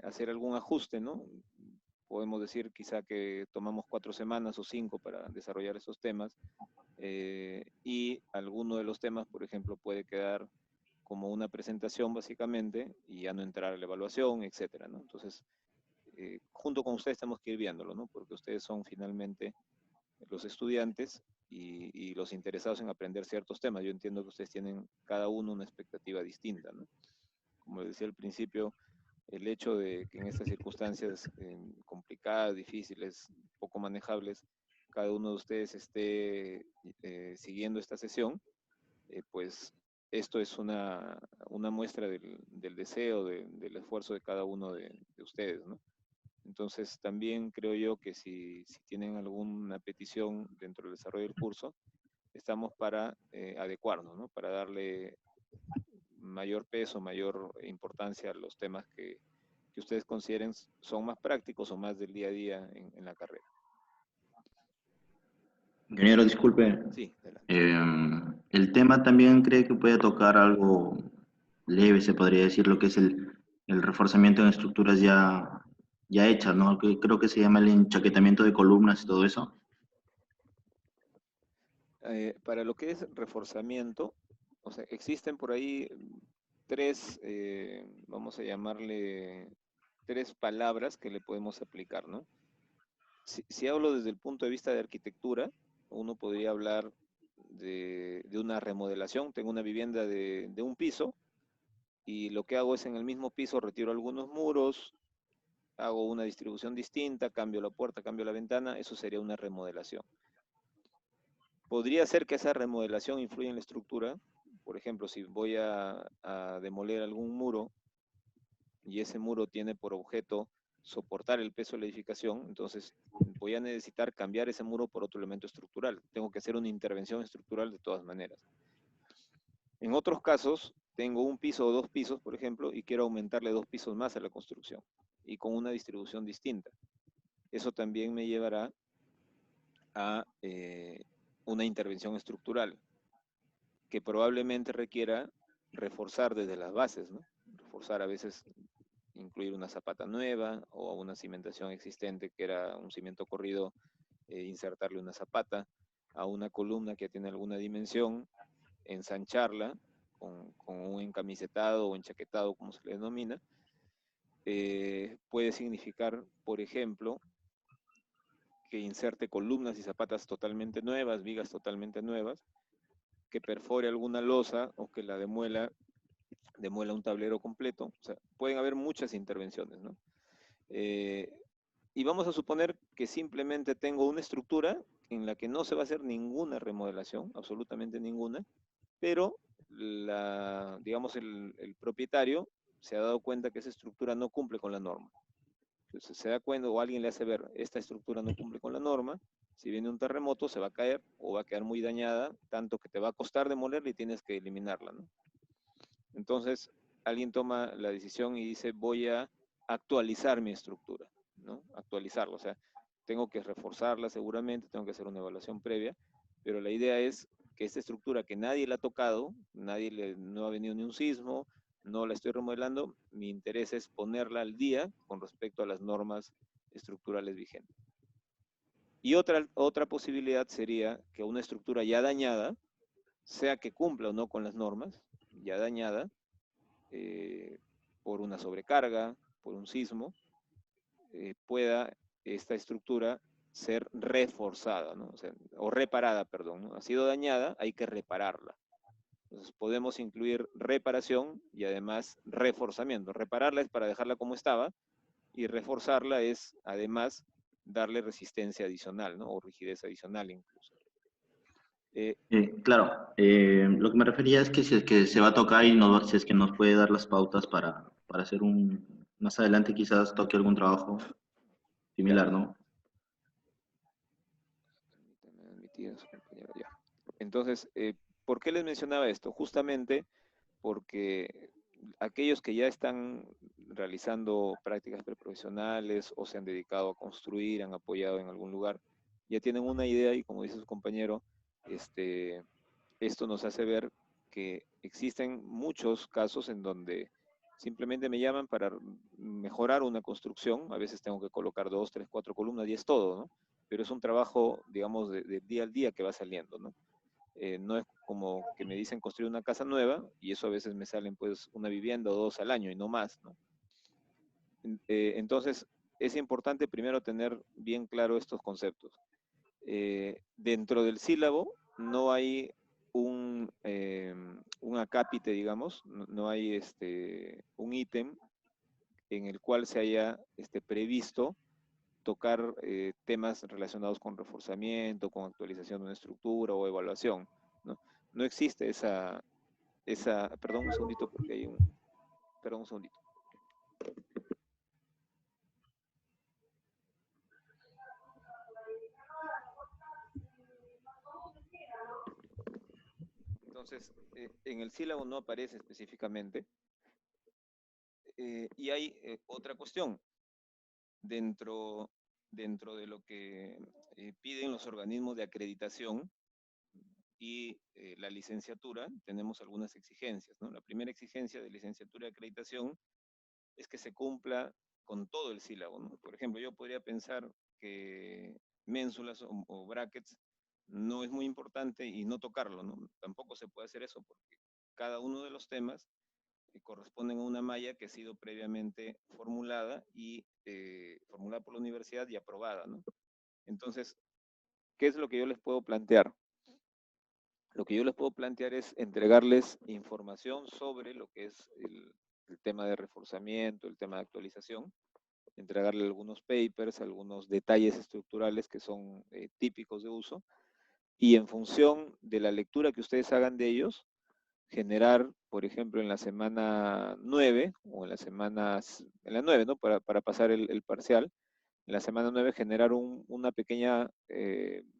hacer algún ajuste, ¿no? Podemos decir quizá que tomamos 4 semanas o 5 para desarrollar esos temas y alguno de los temas, por ejemplo, puede quedar como una presentación básicamente y ya no entrar a la evaluación, etcétera, ¿no? Entonces, junto con ustedes tenemos que ir viéndolo, ¿no? Porque ustedes son finalmente los estudiantes y los interesados en aprender ciertos temas. Yo entiendo que ustedes tienen cada uno una expectativa distinta, ¿no? Como decía al principio, el hecho de que en estas circunstancias complicadas, difíciles, poco manejables, cada uno de ustedes esté siguiendo esta sesión, pues esto es una muestra del deseo, del esfuerzo de cada uno de ustedes, ¿no? Entonces también creo yo que si tienen alguna petición dentro del desarrollo del curso, estamos para adecuarnos, ¿no? Para darle mayor peso, mayor importancia a los temas que ustedes consideren son más prácticos o más del día a día en la carrera. Ingeniero, disculpe. Sí, El tema también cree que puede tocar algo leve, se podría decir, lo que es el reforzamiento en estructuras ya hechas, ¿no? Creo que se llama el enchaquetamiento de columnas y todo eso. Para lo que es reforzamiento, o sea, existen por ahí tres, vamos a llamarle, tres palabras que le podemos aplicar, ¿no? Si hablo desde el punto de vista de arquitectura, uno podría hablar de una remodelación. Tengo una vivienda de un piso y lo que hago es en el mismo piso retiro algunos muros, hago una distribución distinta, cambio la puerta, cambio la ventana, eso sería una remodelación. Podría ser que esa remodelación influya en la estructura. Por ejemplo, si voy a demoler algún muro y ese muro tiene por objeto soportar el peso de la edificación, entonces voy a necesitar cambiar ese muro por otro elemento estructural. Tengo que hacer una intervención estructural de todas maneras. En otros casos, tengo un piso o dos pisos, por ejemplo, y quiero aumentarle 2 pisos más a la construcción, y con una distribución distinta. Eso también me llevará a una intervención estructural, que probablemente requiera reforzar desde las bases, ¿no? Reforzar a veces, incluir una zapata nueva o una cimentación existente que era un cimiento corrido, insertarle una zapata, a una columna que tiene alguna dimensión, ensancharla con un encamisetado o enchaquetado, como se le denomina. Puede significar, por ejemplo, que inserte columnas y zapatas totalmente nuevas, vigas totalmente nuevas, que perfore alguna losa o que la demuela un tablero completo. O sea, pueden haber muchas intervenciones, ¿no? Y vamos a suponer que simplemente tengo una estructura en la que no se va a hacer ninguna remodelación, absolutamente ninguna, pero digamos el propietario se ha dado cuenta que esa estructura no cumple con la norma. Entonces se da cuenta o alguien le hace ver, esta estructura no cumple con la norma, si viene un terremoto se va a caer o va a quedar muy dañada, tanto que te va a costar demolerla y tienes que eliminarla, ¿no? Entonces alguien toma la decisión y dice, voy a actualizar mi estructura, ¿no? Actualizarla, o sea, tengo que reforzarla seguramente, tengo que hacer una evaluación previa, pero la idea es que esta estructura que nadie la ha tocado, no ha venido ni un sismo, no la estoy remodelando, mi interés es ponerla al día con respecto a las normas estructurales vigentes. Y otra posibilidad sería que una estructura ya dañada, sea que cumpla o no con las normas, ya dañada, por una sobrecarga, por un sismo, pueda esta estructura ser reforzada, ¿no? O reparada, perdón, ¿no? Ha sido dañada, hay que repararla. Entonces podemos incluir reparación y además reforzamiento. Repararla es para dejarla como estaba y reforzarla es además darle resistencia adicional, ¿no? O rigidez adicional incluso. Claro, lo que me refería es que si es que se va a tocar y si es que nos puede dar las pautas para hacer más adelante quizás toque algún trabajo similar, ¿no? Entonces, ¿por qué les mencionaba esto? Justamente porque aquellos que ya están realizando prácticas preprofesionales o se han dedicado a construir, han apoyado en algún lugar, ya tienen una idea y como dice su compañero, esto nos hace ver que existen muchos casos en donde simplemente me llaman para mejorar una construcción, a veces tengo que colocar 2, 3, 4 columnas y es todo, ¿no? Pero es un trabajo, digamos, de día al día que va saliendo, ¿no? No es como que me dicen construir una casa nueva y eso a veces me salen pues una vivienda o 2 al año y no más, ¿no? Entonces es importante primero tener bien claro estos conceptos. dentro del sílabo no hay un acápite, digamos, no hay un ítem en el cual se haya previsto tocar temas relacionados con reforzamiento, con actualización de una estructura o evaluación, ¿no? No existe perdón, un segundito, porque hay perdón, un segundito. Entonces, en el sílabo no aparece específicamente. Y hay otra cuestión. Dentro de lo que piden los organismos de acreditación y la licenciatura, tenemos algunas exigencias, ¿no? La primera exigencia de licenciatura y acreditación es que se cumpla con todo el sílabo, ¿no? Por ejemplo, yo podría pensar que ménsulas o brackets no es muy importante y no tocarlo, ¿no? Tampoco se puede hacer eso porque cada uno de los temas corresponden a una malla que ha sido previamente formulada y formulada por la universidad y aprobada, ¿no? Entonces, ¿qué es lo que yo les puedo plantear? Lo que yo les puedo plantear es entregarles información sobre lo que es el tema de reforzamiento, el tema de actualización, entregarle algunos papers, algunos detalles estructurales que son típicos de uso, y en función de la lectura que ustedes hagan de ellos, generar, por ejemplo, en la semana 9, o en la 9, ¿no? Para pasar el parcial, en la semana 9 generar una pequeña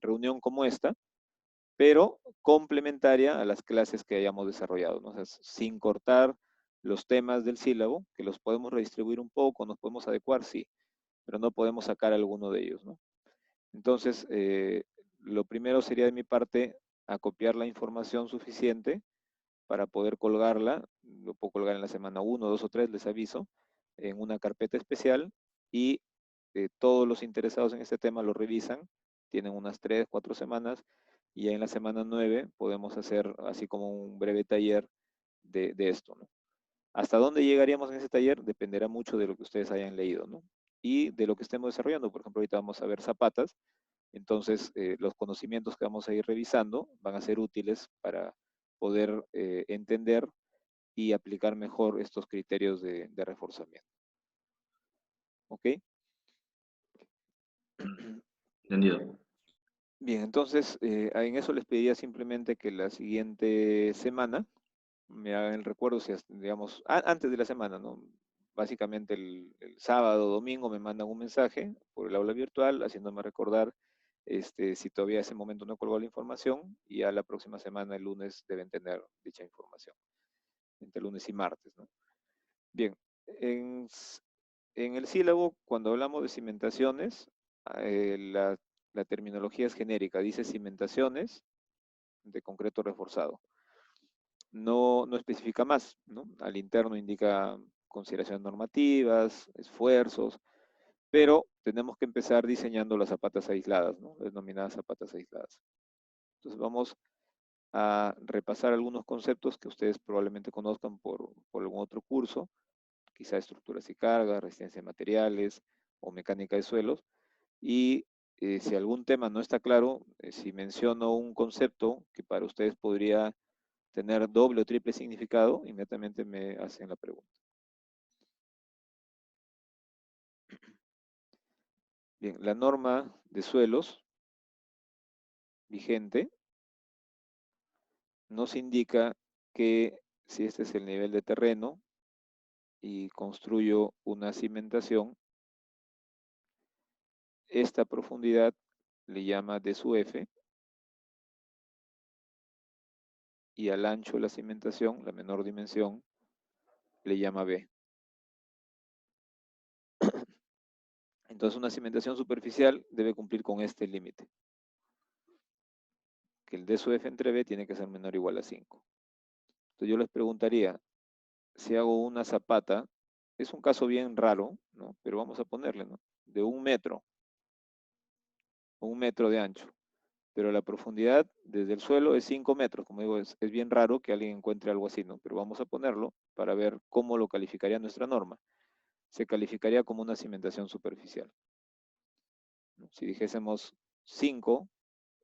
reunión como esta, pero complementaria a las clases que hayamos desarrollado, ¿no? O sea, sin cortar los temas del sílabo, que los podemos redistribuir un poco, nos podemos adecuar, sí, pero no podemos sacar alguno de ellos, ¿no? Entonces, lo primero sería de mi parte acopiar la información suficiente para poder colgarla, lo puedo colgar en la semana 1, 2 o 3, les aviso, en una carpeta especial, y todos los interesados en este tema lo revisan, tienen unas 3, 4 semanas, y ya en la semana 9 podemos hacer así como un breve taller de esto, ¿no? ¿Hasta dónde llegaríamos en ese taller? Dependerá mucho de lo que ustedes hayan leído, ¿no? Y de lo que estemos desarrollando. Por ejemplo, ahorita vamos a ver zapatas, entonces los conocimientos que vamos a ir revisando van a ser útiles para poder entender y aplicar mejor estos criterios de reforzamiento. ¿Ok? Entendido. Bien, entonces en eso les pediría simplemente que la siguiente semana me hagan el recuerdo, si, digamos, antes de la semana, ¿no? Básicamente el sábado o domingo me mandan un mensaje por el aula virtual haciéndome recordar si todavía ese momento no colgó la información, y ya la próxima semana, el lunes, deben tener dicha información, entre lunes y martes, ¿no? Bien, en el sílabo, cuando hablamos de cimentaciones, la terminología es genérica, dice cimentaciones de concreto reforzado. No especifica más, ¿no? Al interno indica consideraciones normativas, esfuerzos, pero tenemos que empezar diseñando las zapatas aisladas, ¿no? Denominadas zapatas aisladas. Entonces vamos a repasar algunos conceptos que ustedes probablemente conozcan por algún otro curso, quizá estructuras y cargas, resistencia de materiales o mecánica de suelos, y si algún tema no está claro, si menciono un concepto que para ustedes podría tener doble o triple significado, inmediatamente me hacen la pregunta. Bien, la norma de suelos vigente nos indica que si este es el nivel de terreno y construyo una cimentación, esta profundidad le llama D sub F, y al ancho de la cimentación, la menor dimensión, le llama B. Entonces una cimentación superficial debe cumplir con este límite, que el D sub F entre B tiene que ser menor o igual a 5. Entonces yo les preguntaría, si hago una zapata, es un caso bien raro, ¿no? Pero vamos a ponerle, ¿no? De 1 metro, 1 metro de ancho, pero la profundidad desde el suelo es 5 metros. Como digo, es bien raro que alguien encuentre algo así, ¿no? Pero vamos a ponerlo para ver cómo lo calificaría nuestra norma. Se calificaría como una cimentación superficial. Si dijésemos 5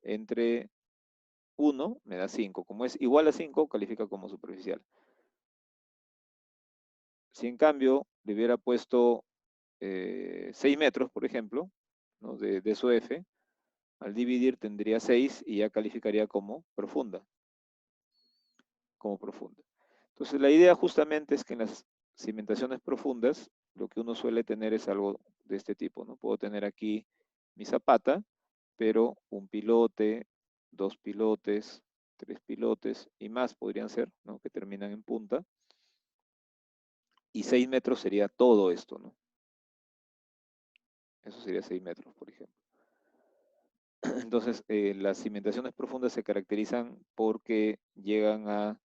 entre 1 me da 5. Como es igual a 5, califica como superficial. Si en cambio le hubiera puesto 6 metros, por ejemplo, ¿no? de su F, al dividir tendría 6 y ya calificaría como profunda. Entonces la idea justamente es que en las cimentaciones profundas lo que uno suele tener es algo de este tipo, ¿no? Puedo tener aquí mi zapata, pero un pilote, 2 pilotes, 3 pilotes y más podrían ser, ¿no? Que terminan en punta. Y 6 metros sería todo esto, ¿no? Eso sería 6 metros, por ejemplo. Entonces, las cimentaciones profundas se caracterizan porque llegan a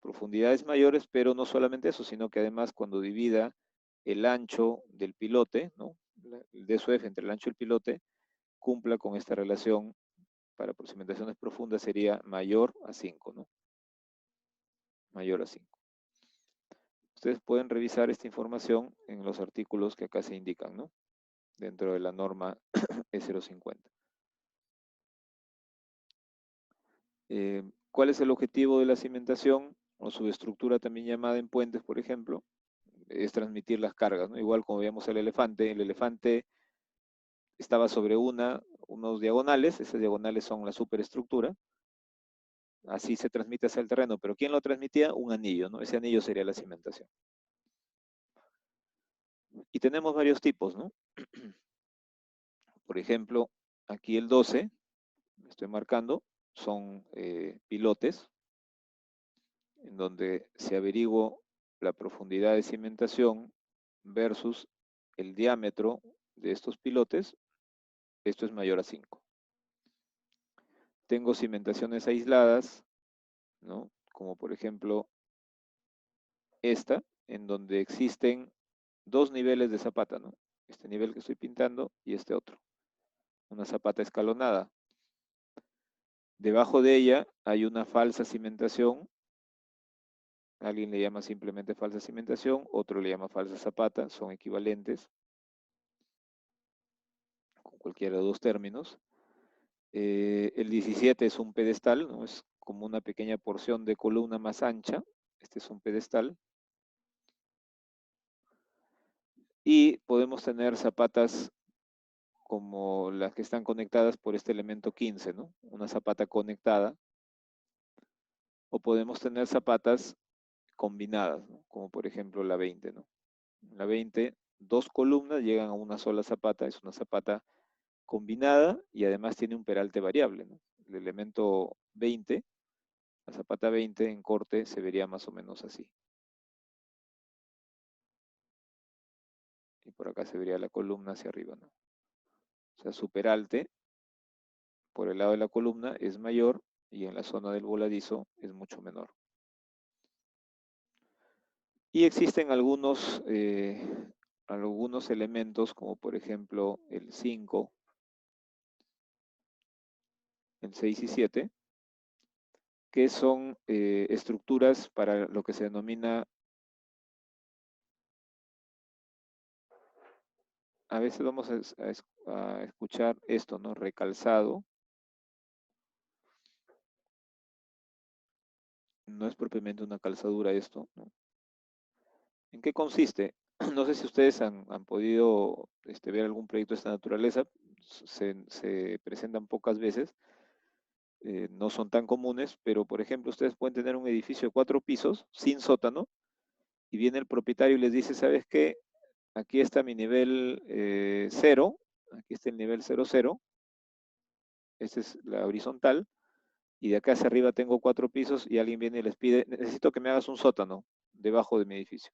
profundidades mayores, pero no solamente eso, sino que además cuando divida el ancho del pilote, ¿no? El de su F entre el ancho del pilote, cumpla con esta relación para cimentaciones profundas sería mayor a 5, ¿no? Mayor a 5. Ustedes pueden revisar esta información en los artículos que acá se indican, ¿no? Dentro de la norma E050. ¿Cuál es el objetivo de la cimentación o subestructura también llamada en puentes, por ejemplo? Es transmitir las cargas, ¿no? Igual como veíamos el elefante estaba sobre unos diagonales, esas diagonales son la superestructura, así se transmite hacia el terreno, pero ¿quién lo transmitía? Un anillo, ¿no? Ese anillo sería la cimentación. Y tenemos varios tipos, ¿no? Por ejemplo, aquí el 12, estoy marcando, son pilotes, en donde se averigua la profundidad de cimentación versus el diámetro de estos pilotes, esto es mayor a 5. Tengo cimentaciones aisladas, ¿no? Como por ejemplo esta, en donde existen 2 niveles de zapata, ¿no? Este nivel que estoy pintando y este otro. Una zapata escalonada. Debajo de ella hay una falsa cimentación. Alguien le llama simplemente falsa cimentación, otro le llama falsa zapata, son equivalentes con cualquiera de los dos términos. El 17 es un pedestal, ¿no? Es como una pequeña porción de columna más ancha. Este es un pedestal. Y podemos tener zapatas como las que están conectadas por este elemento 15, ¿no? Una zapata conectada. O podemos tener zapatas combinadas, ¿no? Como por ejemplo la 20, ¿no? La 20, 2 columnas llegan a una sola zapata, es una zapata combinada y además tiene un peralte variable, ¿no? El elemento 20, la zapata 20 en corte se vería más o menos así. Y por acá se vería la columna hacia arriba, ¿no? O sea, su peralte por el lado de la columna es mayor y en la zona del voladizo es mucho menor. Y existen algunos elementos, como por ejemplo el 5, el 6 y 7, que son estructuras para lo que se denomina, a veces vamos a escuchar esto, ¿no? Recalzado. No es propiamente una calzadura esto, ¿no? ¿En qué consiste? No sé si ustedes han podido ver algún proyecto de esta naturaleza, se presentan pocas veces, no son tan comunes, pero por ejemplo ustedes pueden tener un edificio de 4 pisos, sin sótano, y viene el propietario y les dice, ¿sabes qué? Aquí está mi nivel 0, aquí está el nivel 00, esta es la horizontal, y de acá hacia arriba tengo 4 pisos y alguien viene y les pide, necesito que me hagas un sótano debajo de mi edificio.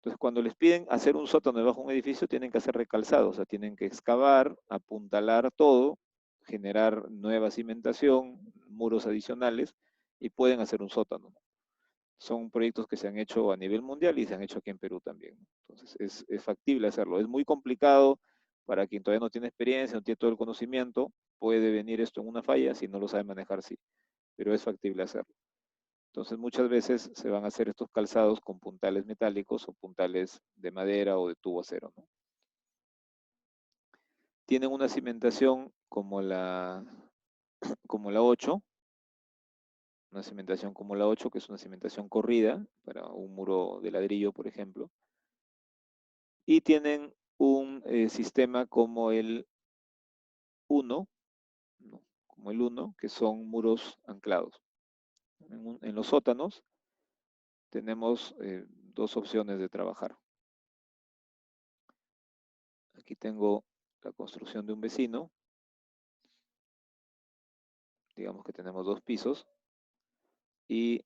Entonces, cuando les piden hacer un sótano debajo de un edificio, tienen que hacer recalzado, o sea, tienen que excavar, apuntalar todo, generar nueva cimentación, muros adicionales, y pueden hacer un sótano. Son proyectos que se han hecho a nivel mundial y se han hecho aquí en Perú también. Entonces, es factible hacerlo. Es muy complicado para quien todavía no tiene experiencia, no tiene todo el conocimiento, puede venir esto en una falla si no lo sabe manejar, sí, pero es factible hacerlo. Entonces muchas veces se van a hacer estos calzados con puntales metálicos o puntales de madera o de tubo acero, ¿no? Tienen una cimentación como la 8, una cimentación como la 8, que es una cimentación corrida para un muro de ladrillo, por ejemplo. Y tienen un sistema como el 1, ¿no? Como el 1, que son muros anclados. En los sótanos tenemos dos opciones de trabajar. Aquí tengo la construcción de un vecino. Digamos que tenemos 2 pisos. Y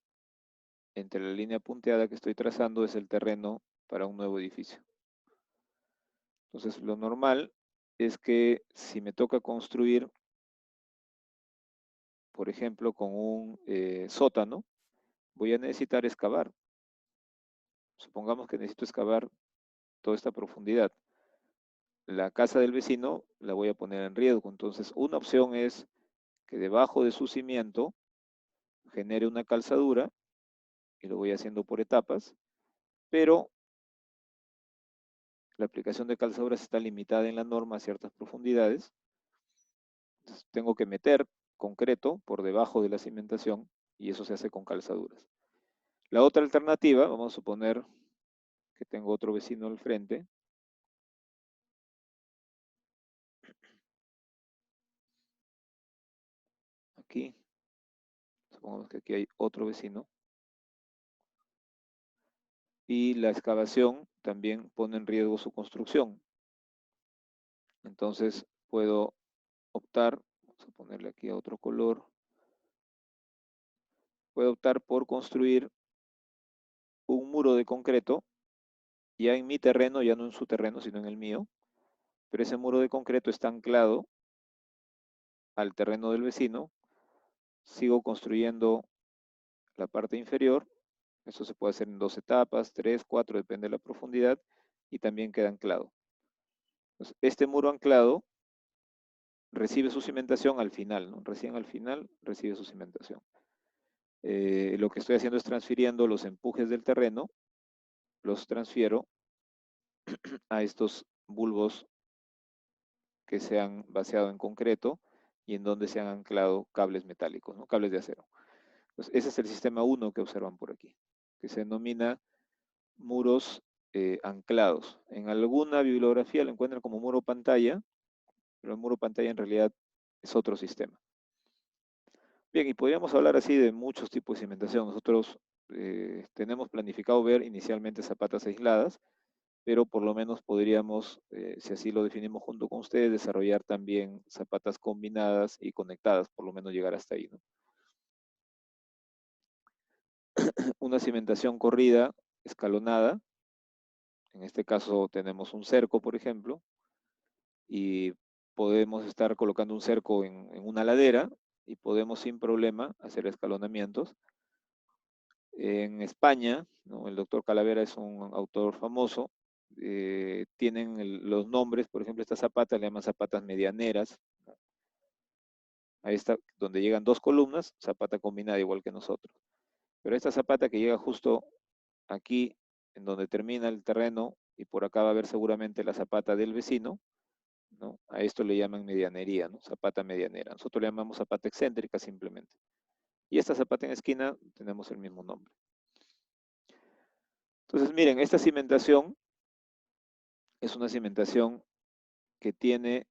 entre la línea punteada que estoy trazando es el terreno para un nuevo edificio. Entonces, lo normal es que si me toca construir, por ejemplo, con un sótano, voy a necesitar excavar. Supongamos que necesito excavar toda esta profundidad. La casa del vecino la voy a poner en riesgo. Entonces, una opción es que debajo de su cimiento genere una calzadura, y lo voy haciendo por etapas, pero la aplicación de calzaduras está limitada en la norma a ciertas profundidades. Entonces, tengo que meter concreto por debajo de la cimentación, y eso se hace con calzaduras. La otra alternativa, vamos a suponer que tengo otro vecino al frente. Aquí, supongamos que aquí hay otro vecino. Y la excavación también pone en riesgo su construcción. Entonces puedo optar, vamos a ponerle aquí a otro color, puedo optar por construir un muro de concreto, ya en mi terreno, ya no en su terreno, sino en el mío, pero ese muro de concreto está anclado al terreno del vecino. Sigo construyendo la parte inferior. Eso se puede hacer en 2 etapas, 3, 4, depende de la profundidad, y también queda anclado. Entonces, este muro anclado recibe su cimentación al final, ¿no? Recién al final recibe su cimentación. Lo que estoy haciendo es transfiriendo los empujes del terreno, los transfiero a estos bulbos que se han vaciado en concreto y en donde se han anclado cables metálicos, ¿no? Cables de acero. Entonces, ese es el sistema 1 que observan por aquí, que se denomina muros anclados. En alguna bibliografía lo encuentran como muro pantalla, pero el muro pantalla en realidad es otro sistema. Bien, y podríamos hablar así de muchos tipos de cimentación. Nosotros tenemos planificado ver inicialmente zapatas aisladas, pero por lo menos podríamos, si así lo definimos junto con ustedes, desarrollar también zapatas combinadas y conectadas, por lo menos llegar hasta ahí, ¿no? Una cimentación corrida, escalonada. En este caso tenemos un cerco, por ejemplo, y podemos estar colocando un cerco en una ladera y podemos sin problema hacer escalonamientos. En España, ¿no? El doctor Calavera es un autor famoso. Tienen los nombres, por ejemplo, estas zapatas le llaman zapatas medianeras. Ahí está, donde llegan 2 columnas, zapata combinada igual que nosotros. Pero esta zapata que llega justo aquí, en donde termina el terreno, y por acá va a haber seguramente la zapata del vecino, ¿no? A esto le llaman medianería, ¿no? Zapata medianera. Nosotros le llamamos zapata excéntrica simplemente. Y esta zapata en esquina tenemos el mismo nombre. Entonces, miren, esta cimentación es una cimentación que tiene,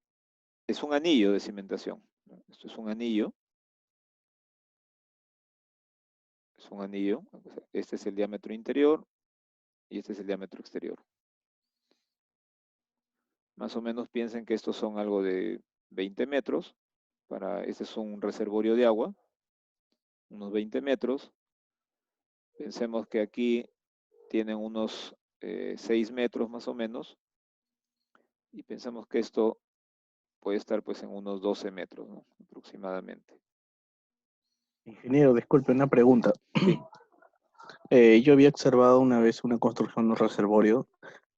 es un anillo de cimentación, ¿no? Esto es un anillo. Es un anillo. Este es el diámetro interior y este es el diámetro exterior. Más o menos piensen que estos son algo de 20 metros. Este es un reservorio de agua, unos 20 metros. Pensemos que aquí tienen unos 6 metros más o menos. Y pensamos que esto puede estar pues en unos 12 metros, ¿no? Aproximadamente. Ingeniero, disculpe, una pregunta. Sí. Yo había observado una vez una construcción de un reservorio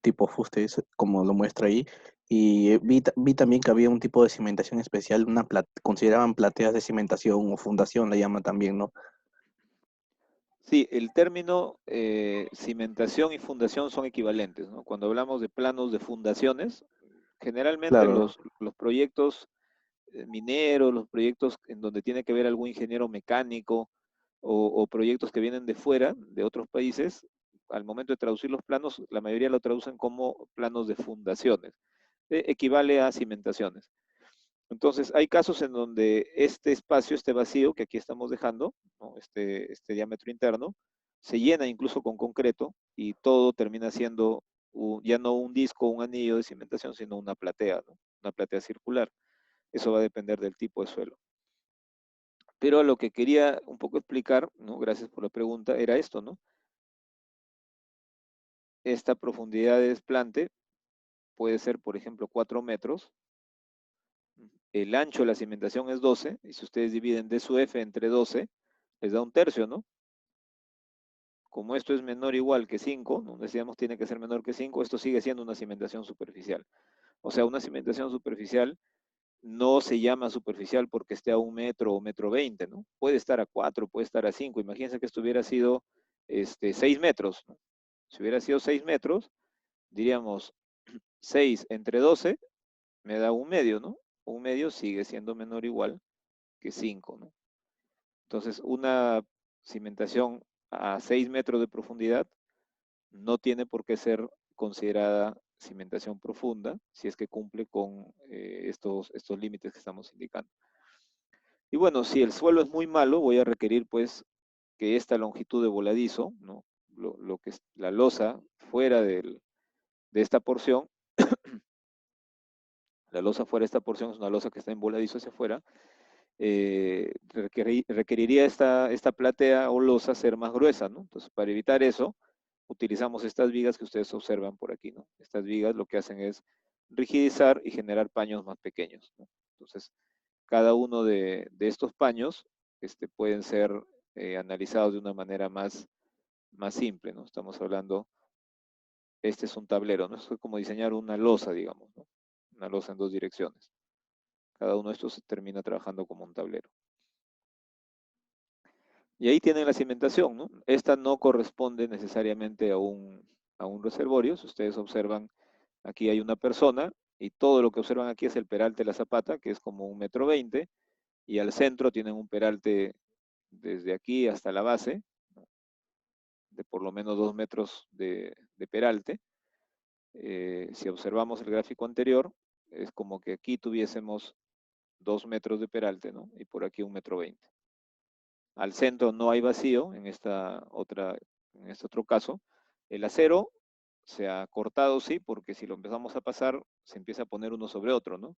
tipo fuste, como lo muestra ahí, y vi también que había un tipo de cimentación especial, consideraban plateas de cimentación o fundación, la llaman también, ¿no? Sí, el término cimentación y fundación son equivalentes, ¿no? Cuando hablamos de planos de fundaciones, generalmente Claro. los proyectos mineros, los proyectos en donde tiene que ver algún ingeniero mecánico o proyectos que vienen de fuera, de otros países, al momento de traducir los planos, la mayoría lo traducen como planos de fundaciones. Equivale a cimentaciones. Entonces, hay casos en donde este espacio, este vacío que aquí estamos dejando, ¿no? este diámetro interno, se llena incluso con concreto y todo termina siendo ya no un disco, un anillo de cimentación, sino una platea, ¿no? Una platea circular. Eso va a depender del tipo de suelo. Pero a lo que quería un poco explicar, ¿no? Gracias por la pregunta, era esto, ¿no? Esta profundidad de desplante puede ser, por ejemplo, 4 metros. El ancho de la cimentación es 12, y si ustedes dividen D sub F entre 12, les da un tercio, ¿no? Como esto es menor o igual que 5, ¿no? Decíamos tiene que ser menor que 5, esto sigue siendo una cimentación superficial. O sea, una cimentación superficial no se llama superficial porque esté a 1 metro o 1,20 m, ¿no? Puede estar a 4, puede estar a 5. Imagínense que esto hubiera sido 6 metros, ¿no? Si hubiera sido 6 metros, diríamos 6 entre 12 me da 1/2, ¿no? 1/2 sigue siendo menor o igual que 5, ¿no? Entonces, una cimentación a 6 metros de profundidad no tiene por qué ser considerada cimentación profunda si es que cumple con estos límites que estamos indicando. Y bueno, si el suelo es muy malo, voy a requerir pues que esta longitud de voladizo, ¿no? Lo que es la losa fuera de esta porción, la losa fuera de esta porción es una losa que está en voladizo hacia afuera, requeriría esta platea o losa ser más gruesa, ¿no? Entonces, para evitar eso, utilizamos estas vigas que ustedes observan por aquí, ¿no? Estas vigas lo que hacen es rigidizar y generar paños más pequeños, ¿no? Entonces, cada uno de estos paños pueden ser analizados de una manera más simple, ¿no? Estamos hablando, este es un tablero, ¿no? Esto es como diseñar una losa, digamos, ¿no? Una losa en 2 direcciones. Cada uno de estos termina trabajando como un tablero. Y ahí tienen la cimentación, ¿no? Esta no corresponde necesariamente a un reservorio. Si ustedes observan, aquí hay una persona y todo lo que observan aquí es el peralte de la zapata, que es como 1,20 m, y al centro tienen un peralte desde aquí hasta la base, ¿no? De por lo menos 2 metros de peralte. Si observamos el gráfico anterior, es como que aquí tuviésemos 2 metros de peralte, ¿no? Y por aquí 1,20 m. Al centro no hay vacío en este otro caso. El acero se ha cortado, sí, porque si lo empezamos a pasar, se empieza a poner uno sobre otro, ¿no?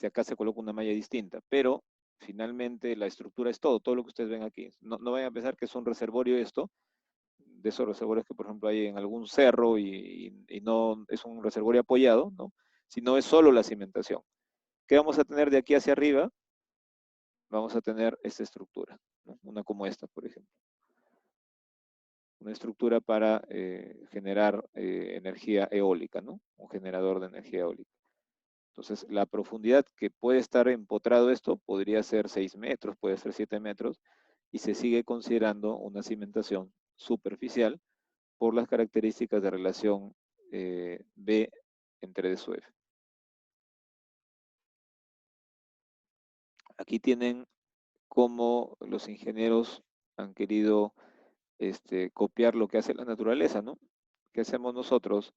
Acá se coloca una malla distinta, pero finalmente la estructura es todo lo que ustedes ven aquí. No vayan a pensar que es un reservorio esto, de esos reservorios que por ejemplo hay en algún cerro y no es un reservorio apoyado, ¿no? Sino es solo la cimentación. ¿Qué vamos a tener de aquí hacia arriba? Vamos a tener esta estructura, ¿no? Una como esta, por ejemplo. Una estructura para generar energía eólica, ¿no? Un generador de energía eólica. Entonces, la profundidad que puede estar empotrado esto podría ser 6 metros, puede ser 7 metros, y se sigue considerando una cimentación superficial por las características de relación B entre D sub F. Aquí tienen cómo los ingenieros han querido copiar lo que hace la naturaleza, ¿no? ¿Qué hacemos nosotros?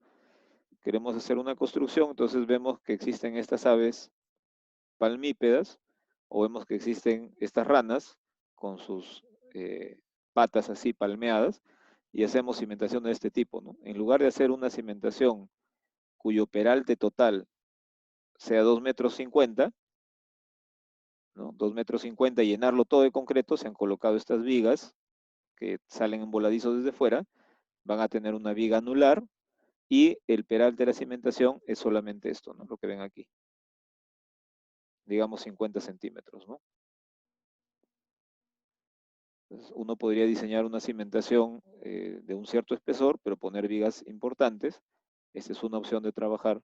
Queremos hacer una construcción, entonces vemos que existen estas aves palmípedas, o vemos que existen estas ranas con sus patas así palmeadas, y hacemos cimentación de este tipo, ¿no? En lugar de hacer una cimentación cuyo peralte total sea 2,50 m, ¿no? 2,50 m, y llenarlo todo de concreto, se han colocado estas vigas que salen en voladizo desde fuera, van a tener una viga anular, y el peralte de la cimentación es solamente esto, ¿no? Lo que ven aquí. Digamos 50 centímetros, ¿no? Entonces, uno podría diseñar una cimentación de un cierto espesor, pero poner vigas importantes. Esa es una opción de trabajar.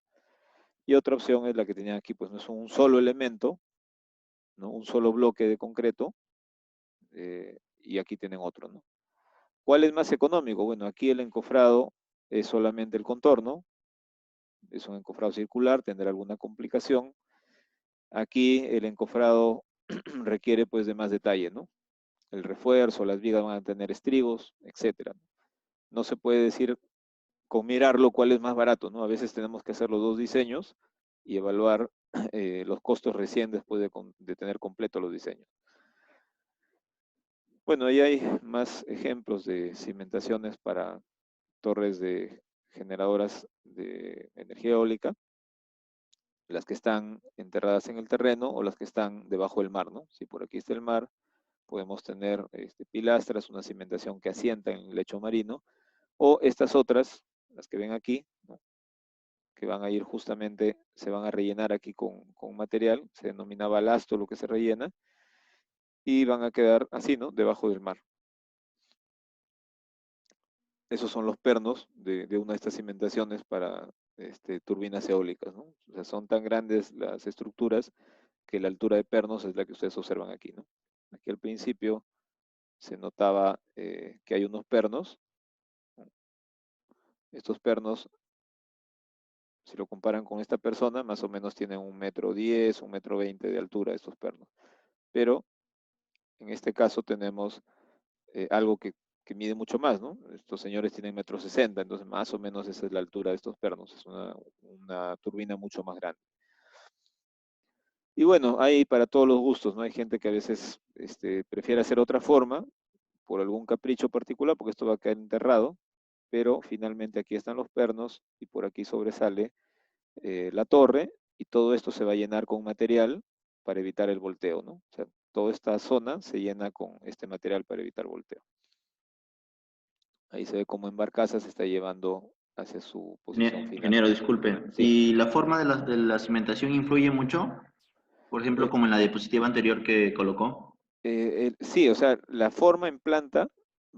Y otra opción es la que tenían aquí, pues no es un solo elemento, ¿no? Un solo bloque de concreto, y aquí tienen otro, ¿no? ¿Cuál es más económico? Bueno, aquí el encofrado es solamente el contorno, es un encofrado circular, tendrá alguna complicación. Aquí el encofrado requiere pues de más detalle, ¿no? El refuerzo, las vigas van a tener estribos, etcétera. No se puede decir con mirarlo cuál es más barato, ¿no? A veces tenemos que hacer los dos diseños y evaluar los costos recién después de tener completo los diseños. Bueno, ahí hay más ejemplos de cimentaciones para torres de generadoras de energía eólica, las que están enterradas en el terreno o las que están debajo del mar, ¿no? Si por aquí está el mar, podemos tener pilastras, una cimentación que asienta en el lecho marino, o estas otras, las que ven aquí, ¿no? Que van a ir justamente, se van a rellenar aquí con material, se denomina balasto lo que se rellena, y van a quedar así, ¿no? Debajo del mar. Esos son los pernos de una de estas cimentaciones para turbinas eólicas, ¿no? O sea, son tan grandes las estructuras que la altura de pernos es la que ustedes observan aquí, ¿no? Aquí al principio se notaba que hay unos pernos. Estos pernos, si lo comparan con esta persona, más o menos tienen 1,10 m, 1,20 m de altura estos pernos. Pero en este caso tenemos algo que mide mucho más, ¿no? Estos señores tienen 1,60 m, entonces más o menos esa es la altura de estos pernos. Es una turbina mucho más grande. Y bueno, hay para todos los gustos, ¿no? Hay gente que a veces prefiere hacer otra forma, por algún capricho particular, porque esto va a caer enterrado, pero finalmente aquí están los pernos y por aquí sobresale la torre, y todo esto se va a llenar con material para evitar el volteo, ¿no? O sea, toda esta zona se llena con este material para evitar volteo. Ahí se ve cómo en barcaza se está llevando hacia su posición final. Ingeniero, disculpe. Sí. ¿Y la forma de la cimentación influye mucho? Por ejemplo, como en la diapositiva anterior que colocó. Sí, o sea, la forma en planta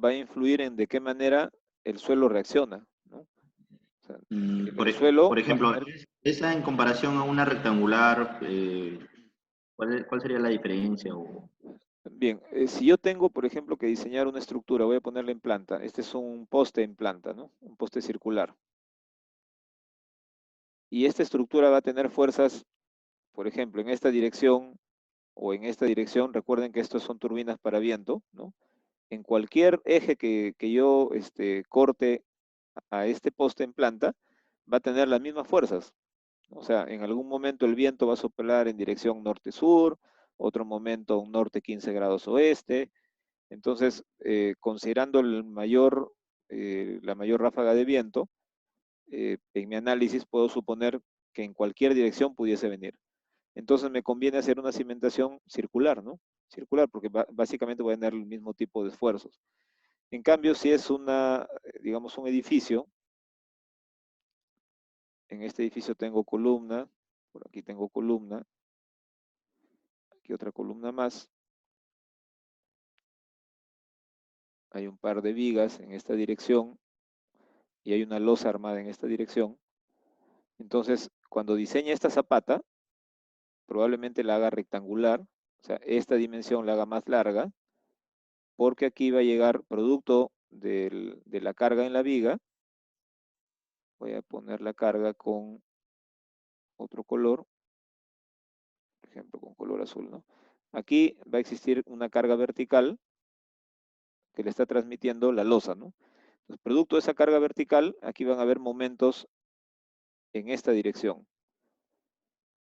va a influir en de qué manera el suelo reacciona, ¿no? O sea, el suelo Por va a ejemplo, tener... esa en comparación a una rectangular, ¿cuál sería la diferencia? Bien, si yo tengo, por ejemplo, que diseñar una estructura, voy a ponerla en planta. Este es un poste en planta, ¿no? Un poste circular. Y esta estructura va a tener fuerzas, por ejemplo, en esta dirección o en esta dirección. Recuerden que estos son turbinas para viento, ¿no? En cualquier eje que yo corte a este poste en planta, va a tener las mismas fuerzas. O sea, en algún momento el viento va a soplar en dirección norte-sur, otro momento un norte 15 grados oeste. Entonces, considerando la mayor ráfaga de viento, en mi análisis puedo suponer que en cualquier dirección pudiese venir. Entonces me conviene hacer una cimentación circular, ¿no? Circular, porque básicamente voy a tener el mismo tipo de esfuerzos. En cambio, si es digamos, un edificio, en este edificio tengo columna, por aquí tengo columna, aquí otra columna más, hay un par de vigas en esta dirección y hay una losa armada en esta dirección. Entonces, cuando diseñe esta zapata, probablemente la haga rectangular, o sea, esta dimensión la haga más larga, porque aquí va a llegar producto de la carga en la viga. Voy a poner la carga con otro color, por ejemplo, con color azul, ¿no? Aquí va a existir una carga vertical que le está transmitiendo la losa, ¿no? Entonces, producto de esa carga vertical, aquí van a haber momentos en esta dirección,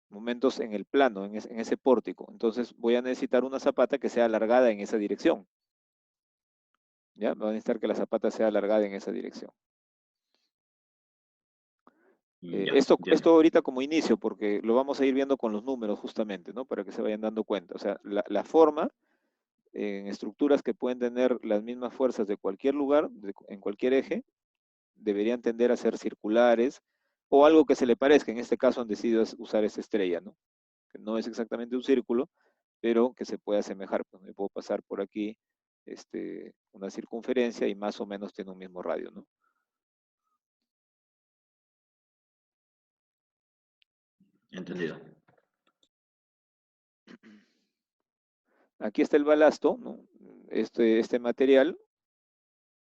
momentos en el plano, en ese pórtico. Entonces voy a necesitar una zapata que sea alargada en esa dirección. ¿Ya? Va a necesitar que la zapata sea alargada en esa dirección. Esto ahorita como inicio, porque lo vamos a ir viendo con los números justamente, ¿no? Para que se vayan dando cuenta. O sea, la forma en estructuras que pueden tener las mismas fuerzas de cualquier lugar, en cualquier eje, deberían tender a ser circulares o algo que se le parezca. En este caso han decidido usar esta estrella, ¿no? Que no es exactamente un círculo, pero que se puede asemejar. Pues me puedo pasar por aquí una circunferencia y más o menos tiene un mismo radio, ¿no? Entendido. Aquí está el balasto, ¿no? Este material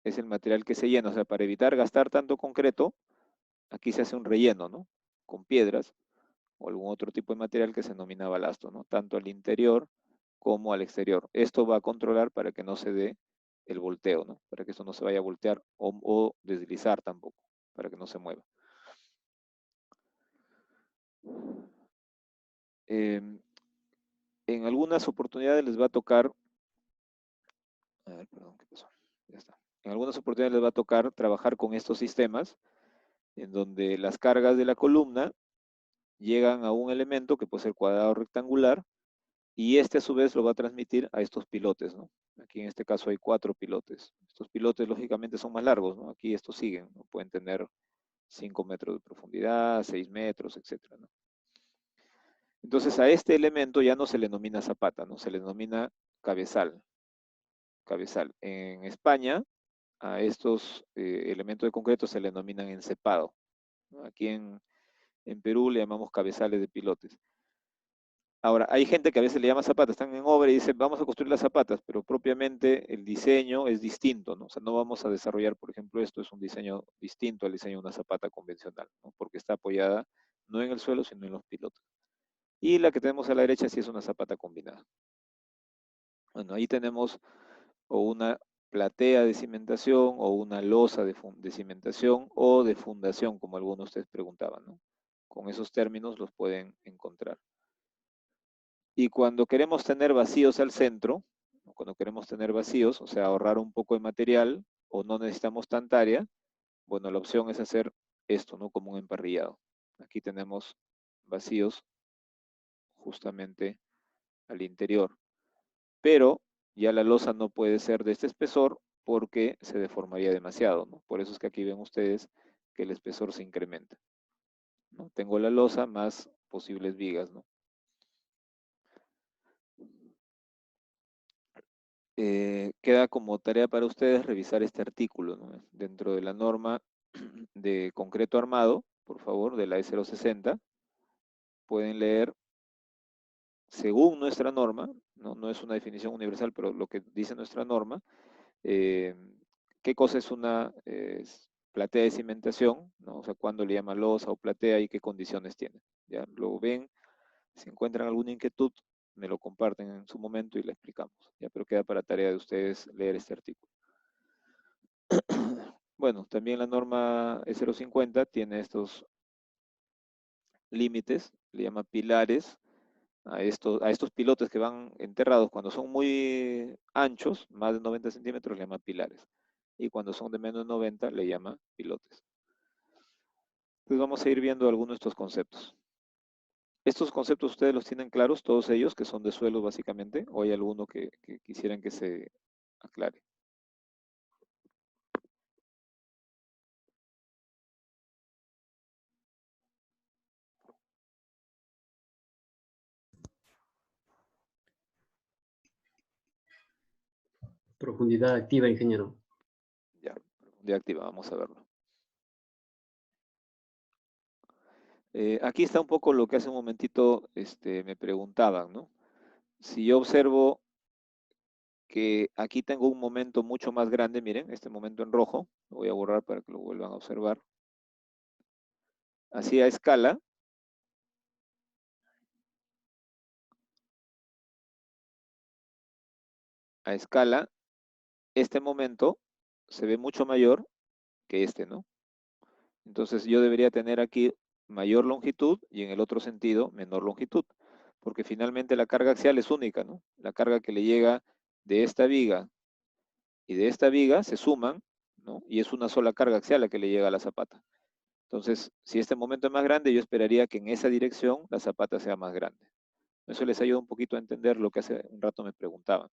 es el material que se llena, o sea, para evitar gastar tanto concreto, aquí se hace un relleno, ¿no? Con piedras, o algún otro tipo de material que se denomina balasto, ¿no? Tanto al interior como al exterior. Esto va a controlar para que no se dé el volteo, ¿no? Para que esto no se vaya a voltear o deslizar tampoco, para que no se mueva. En algunas oportunidades les va a tocar, a ver, perdón, ¿qué pasó? Ya está. En algunas oportunidades les va a tocar trabajar con estos sistemas en donde las cargas de la columna llegan a un elemento que puede ser cuadrado o rectangular y este a su vez lo va a transmitir a estos pilotes, ¿no? Aquí en este caso hay 4 pilotes. Estos pilotes lógicamente son más largos, ¿no? Aquí estos siguen, ¿no? Pueden tener 5 metros de profundidad, 6 metros, etcétera, ¿no? Entonces a este elemento ya no se le denomina zapata, ¿no? Se le denomina cabezal. Cabezal. En España, a estos elementos de concreto se le denominan encepado, ¿no? Aquí en Perú le llamamos cabezales de pilotes. Ahora, hay gente que a veces le llama zapatas, están en obra y dicen, vamos a construir las zapatas, pero propiamente el diseño es distinto, ¿no? O sea, no vamos a desarrollar, por ejemplo, esto es un diseño distinto al diseño de una zapata convencional, ¿no? Porque está apoyada no en el suelo, sino en los pilotes. Y la que tenemos a la derecha sí es una zapata combinada. Bueno, ahí tenemos o una platea de cimentación o una losa de cimentación o de fundación, como algunos de ustedes preguntaban, ¿no? Con esos términos los pueden encontrar. Y cuando queremos tener vacíos al centro, cuando queremos tener vacíos, o sea, ahorrar un poco de material o no necesitamos tanta área, bueno, la opción es hacer esto, ¿no? Como un emparrillado. Aquí tenemos vacíos justamente al interior. Pero ya la losa no puede ser de este espesor porque se deformaría demasiado, ¿no? Por eso es que aquí ven ustedes que el espesor se incrementa, ¿no? Tengo la losa más posibles vigas, ¿no? Queda como tarea para ustedes revisar este artículo, ¿no? Dentro de la norma de concreto armado, por favor, de la E060, pueden leer, según nuestra norma, no es una definición universal, pero lo que dice nuestra norma, qué cosa es una platea de cimentación, ¿no? O sea, cuándo le llama losa o platea y qué condiciones tiene. ¿Ya? Lo ven, si encuentran alguna inquietud, me lo comparten en su momento y le explicamos. ¿Ya? Pero queda para tarea de ustedes leer este artículo. Bueno, también la norma E050 tiene estos límites, le llama pilares, a estos pilotes que van enterrados cuando son muy anchos, más de 90 centímetros, le llama pilares. Y cuando son de menos de 90, le llama pilotes. Entonces vamos a ir viendo algunos de estos conceptos. ¿Estos conceptos ustedes los tienen claros, todos ellos, que son de suelo básicamente? ¿O hay alguno que quisieran que se aclare? Profundidad activa, ingeniero. Ya, profundidad activa, vamos a verlo. Aquí está un poco lo que hace un momentito me preguntaban, ¿no? Si yo observo que aquí tengo un momento mucho más grande, miren, este momento en rojo, lo voy a borrar para que lo vuelvan a observar. Así a escala. A escala, este momento se ve mucho mayor que este, ¿no? Entonces yo debería tener aquí mayor longitud y en el otro sentido menor longitud, porque finalmente la carga axial es única, ¿no? La carga que le llega de esta viga y de esta viga se suman, ¿no? Y es una sola carga axial la que le llega a la zapata. Entonces, si este momento es más grande, yo esperaría que en esa dirección la zapata sea más grande. Eso les ayuda un poquito a entender lo que hace un rato me preguntaban.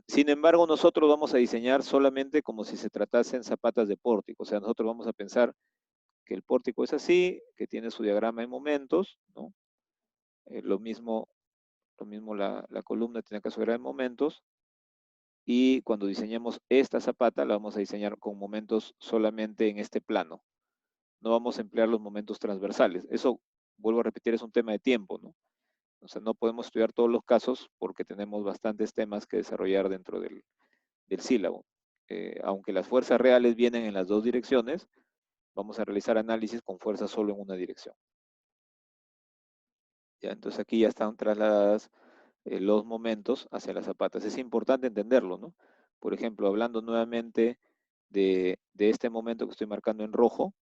Sin embargo, nosotros vamos a diseñar solamente como si se tratase zapatas de pórtico. O sea, nosotros vamos a pensar que el pórtico es así, que tiene su diagrama en momentos, ¿no? Lo mismo la columna tiene que su diagrama en momentos. Y cuando diseñemos esta zapata, la vamos a diseñar con momentos solamente en este plano. No vamos a emplear los momentos transversales. Eso, vuelvo a repetir, es un tema de tiempo, ¿no? O sea, no podemos estudiar todos los casos porque tenemos bastantes temas que desarrollar dentro del sílabo. Aunque las fuerzas reales vienen en las dos direcciones, vamos a realizar análisis con fuerzas solo en una dirección. ¿Ya? Entonces aquí ya están trasladadas los momentos hacia las zapatas. Es importante entenderlo, ¿no? Por ejemplo, hablando nuevamente de este momento que estoy marcando en rojo,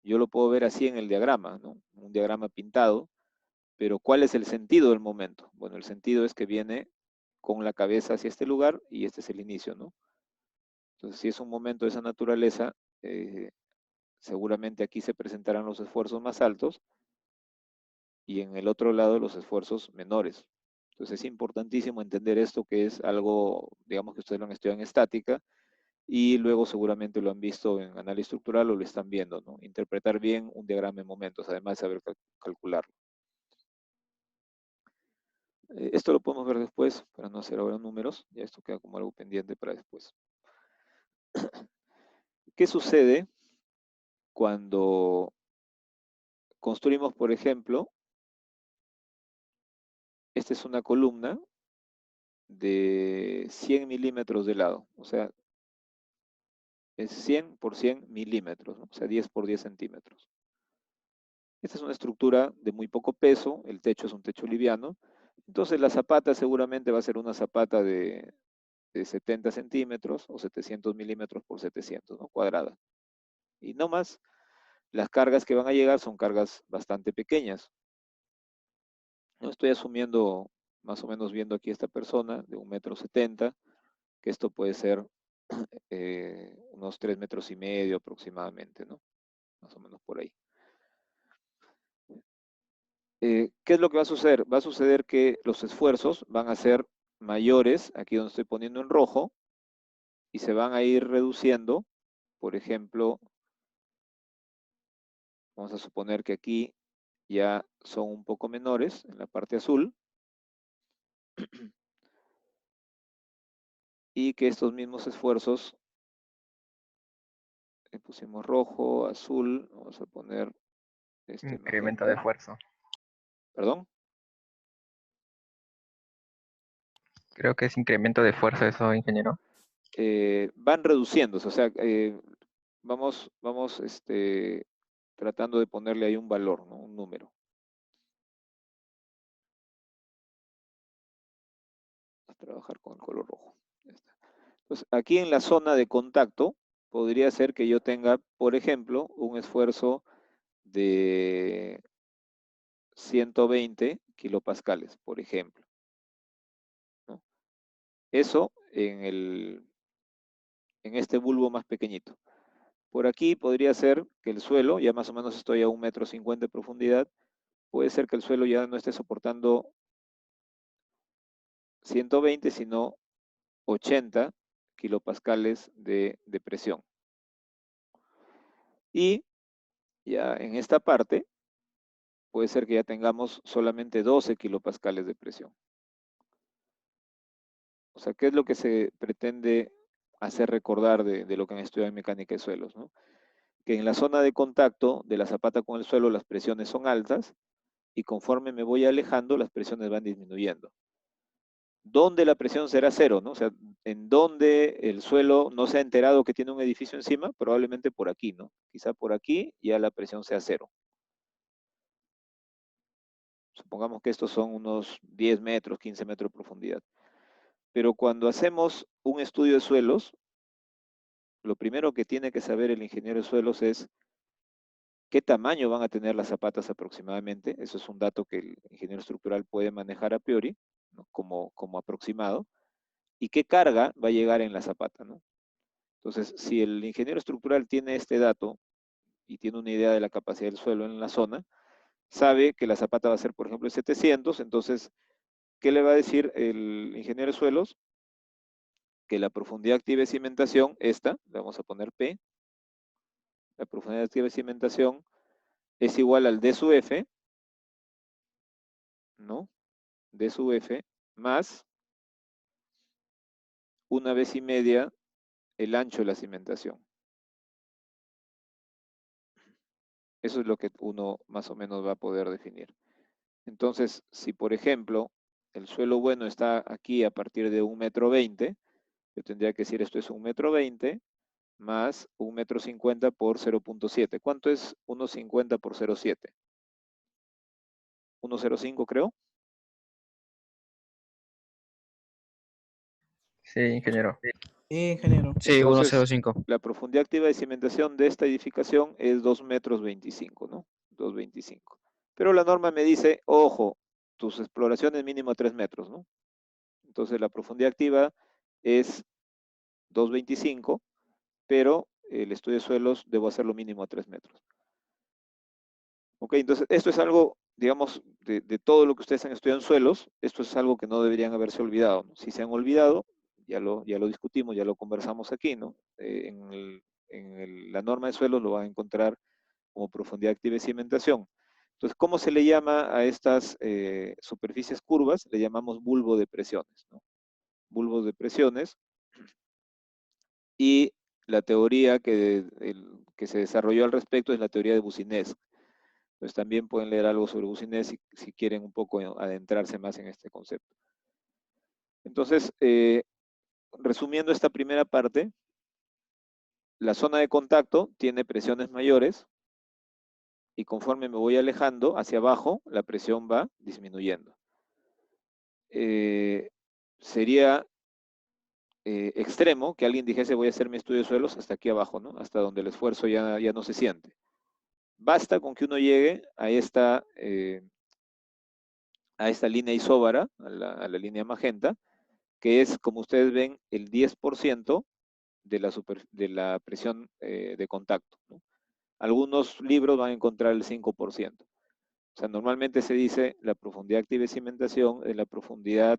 yo lo puedo ver así en el diagrama, ¿no? Un diagrama pintado, pero ¿cuál es el sentido del momento? Bueno, el sentido es que viene con la cabeza hacia este lugar y este es el inicio, ¿no? Entonces, si es un momento de esa naturaleza, seguramente aquí se presentarán los esfuerzos más altos y en el otro lado los esfuerzos menores. Entonces es importantísimo entender esto, que es algo, digamos que ustedes lo han estudiado en estática y luego seguramente lo han visto en análisis estructural o lo están viendo, ¿no? Interpretar bien un diagrama en momentos, además de saber calcularlo. Esto lo podemos ver después, para no hacer ahora números, ya esto queda como algo pendiente para después. ¿Qué sucede cuando construimos, por ejemplo, esta es una columna de 100 milímetros de lado, o sea, es 100 por 100 milímetros, ¿no? O sea, 10 por 10 centímetros. Esta es una estructura de muy poco peso, el techo es un techo liviano, entonces la zapata seguramente va a ser una zapata de 70 centímetros o 700 milímetros por 700, ¿no? Cuadrada. Y no más, las cargas que van a llegar son cargas bastante pequeñas. No estoy asumiendo, más o menos viendo aquí esta persona de 1,70 m, que esto puede ser unos 3,5 metros aproximadamente, ¿no? Más o menos por ahí. ¿Qué es lo que va a suceder? Va a suceder que los esfuerzos van a ser mayores, aquí donde estoy poniendo en rojo, y se van a ir reduciendo. Por ejemplo, vamos a suponer que aquí ya son un poco menores, en la parte azul, y que estos mismos esfuerzos, pusimos rojo, azul, vamos a poner Incremento de esfuerzo. ¿Perdón? Creo que es incremento de fuerza eso, ingeniero. Van reduciéndose, o sea, vamos tratando de ponerle ahí un valor, ¿no? Un número. Vamos a trabajar con el color rojo. Ya está. Entonces, aquí en la zona de contacto, podría ser que yo tenga, por ejemplo, un esfuerzo de 120 kilopascales, por ejemplo, ¿no? Eso en este bulbo más pequeñito. Por aquí podría ser que el suelo, ya más o menos estoy a 1,50 m de profundidad, puede ser que el suelo ya no esté soportando 120, sino 80 kilopascales de presión. Y ya en esta parte, puede ser que ya tengamos solamente 12 kilopascales de presión. O sea, ¿qué es lo que se pretende hacer recordar de lo que han estudiado en mecánica de suelos, ¿no? Que en la zona de contacto de la zapata con el suelo las presiones son altas y conforme me voy alejando las presiones van disminuyendo. ¿Dónde la presión será cero, ¿no? O sea, en donde el suelo no se ha enterado que tiene un edificio encima, probablemente por aquí, ¿no? Quizá por aquí ya la presión sea cero. Supongamos que estos son unos 10 metros, 15 metros de profundidad. Pero cuando hacemos un estudio de suelos, lo primero que tiene que saber el ingeniero de suelos es qué tamaño van a tener las zapatas aproximadamente. Eso es un dato que el ingeniero estructural puede manejar a priori, ¿no? como aproximado. Y qué carga va a llegar en la zapata, ¿no? Entonces, si el ingeniero estructural tiene este dato y tiene una idea de la capacidad del suelo en la zona, sabe que la zapata va a ser, por ejemplo, 700, entonces, ¿qué le va a decir el ingeniero de suelos? Que la profundidad activa de cimentación, esta, le vamos a poner P, la profundidad activa de cimentación es igual al D sub F, ¿no? D sub F más 1,5 veces el ancho de la cimentación. Eso es lo que uno más o menos va a poder definir. Entonces, si por ejemplo el suelo bueno está aquí a partir de 1,20 m, yo tendría que decir esto es 1,20 m más 1,50 m por 0,7. ¿Cuánto es 1,50 por 0,7? 105 creo. Sí, ingeniero. Sí, ingeniero. Sí, Entonces, 105. la profundidad activa de cimentación de esta edificación es 2,25 metros, ¿no? 2,25. Pero la norma me dice, ojo, tus exploraciones mínimo 3 metros, ¿no? Entonces la profundidad activa es 2,25, pero el estudio de suelos debo hacerlo mínimo a 3 metros. Ok, entonces esto es algo, digamos, de todo lo que ustedes han estudiado en suelos, esto es algo que no deberían haberse olvidado, ¿no? Si se han olvidado, ya lo discutimos, ya lo conversamos aquí, ¿no? La norma de suelos lo van a encontrar como profundidad activa de cimentación. Entonces, ¿cómo se le llama a estas superficies curvas? Le llamamos bulbo de presiones, ¿no? Bulbos de presiones. Y la teoría que se desarrolló al respecto es la teoría de Boussinesq. Entonces también pueden leer algo sobre Boussinesq si quieren un poco adentrarse más en este concepto. Entonces, resumiendo esta primera parte, la zona de contacto tiene presiones mayores y conforme me voy alejando hacia abajo, la presión va disminuyendo. Sería extremo que alguien dijese voy a hacer mi estudio de suelos hasta aquí abajo, ¿no? Hasta donde el esfuerzo ya no se siente. Basta con que uno llegue a esta línea isóbara, a la línea magenta, que es, como ustedes ven, el 10% de la presión de contacto, ¿no? Algunos libros van a encontrar el 5%. O sea, normalmente se dice la profundidad activa de cimentación es la profundidad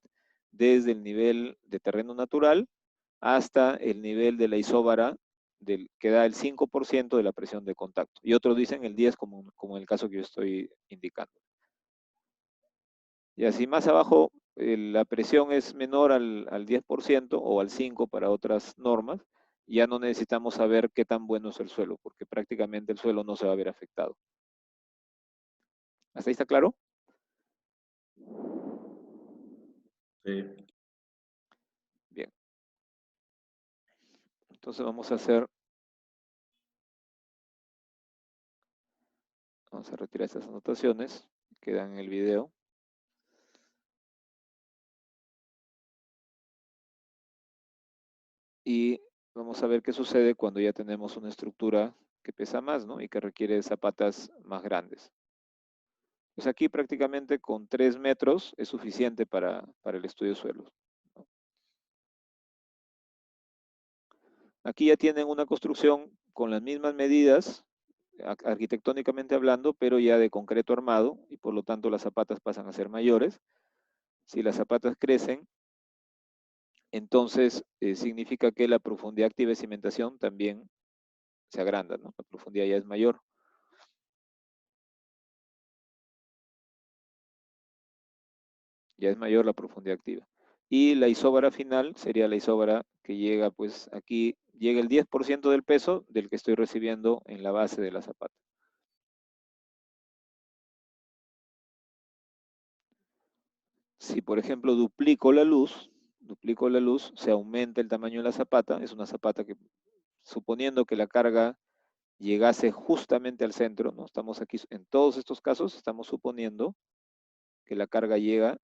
desde el nivel de terreno natural hasta el nivel de la isóbara que da el 5% de la presión de contacto. Y otros dicen el 10% como en el caso que yo estoy indicando. Y así más abajo la presión es menor al 10% o al 5% para otras normas, ya no necesitamos saber qué tan bueno es el suelo, porque prácticamente el suelo no se va a ver afectado. ¿Hasta ahí está claro? Sí. Bien. Entonces vamos a retirar estas anotaciones, que quedan en el video. Y vamos a ver qué sucede cuando ya tenemos una estructura que pesa más, ¿no? Y que requiere zapatas más grandes. Pues aquí prácticamente con 3 metros es suficiente para el estudio de suelos, ¿no? Aquí ya tienen una construcción con las mismas medidas, arquitectónicamente hablando, pero ya de concreto armado, y por lo tanto las zapatas pasan a ser mayores. Si las zapatas crecen, entonces significa que la profundidad activa de cimentación también se agranda, ¿no? La profundidad ya es mayor. Ya es mayor la profundidad activa. Y la isóbara final sería la isóbara que llega, pues aquí llega el 10% del peso del que estoy recibiendo en la base de la zapata. Si por ejemplo duplico la luz, se aumenta el tamaño de la zapata. Es una zapata que, suponiendo que la carga llegase justamente al centro, ¿no? Estamos aquí, en todos estos casos, estamos suponiendo que la carga llega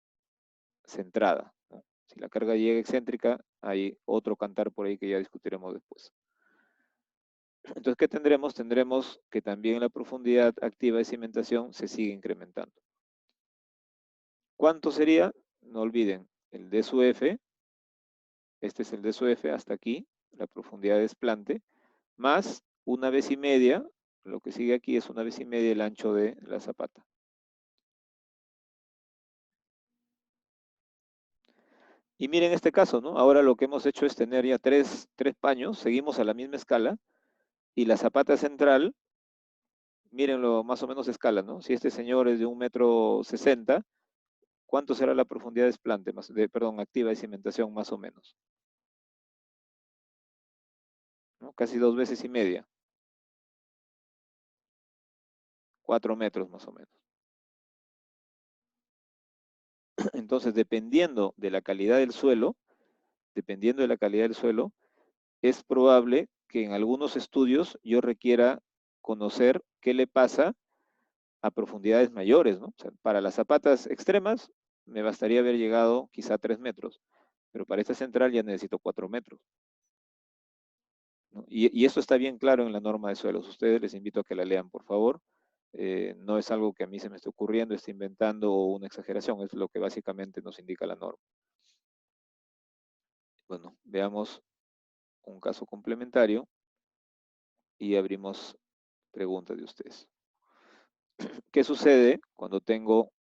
centrada, ¿no? Si la carga llega excéntrica, hay otro cantar por ahí que ya discutiremos después. Entonces, ¿qué tendremos? Tendremos que también la profundidad activa de cimentación se sigue incrementando. ¿Cuánto sería? No olviden, el D sub F, este es el D sub F hasta aquí, la profundidad de desplante, más 1,5 veces, lo que sigue aquí es 1,5 veces el ancho de la zapata. Y miren este caso, ¿no? Ahora lo que hemos hecho es tener ya tres paños, seguimos a la misma escala, y la zapata central, mírenlo más o menos a escala, ¿no? Si este señor es de 1,60 m, ¿cuánto será la profundidad de desplante, activa de cimentación más o menos? ¿No? Casi 2,5 veces. 4 metros más o menos. Entonces, dependiendo de la calidad del suelo, es probable que en algunos estudios yo requiera conocer qué le pasa a profundidades mayores, ¿no? O sea, para las zapatas extremas me bastaría haber llegado quizá a 3 metros, pero para esta central ya necesito 4 metros, ¿no? Y eso está bien claro en la norma de suelos. Ustedes les invito a que la lean, por favor. No es algo que a mí se me esté ocurriendo, esté inventando o una exageración, es lo que básicamente nos indica la norma. Bueno, veamos un caso complementario y abrimos preguntas de ustedes. ¿Qué sucede cuando tengo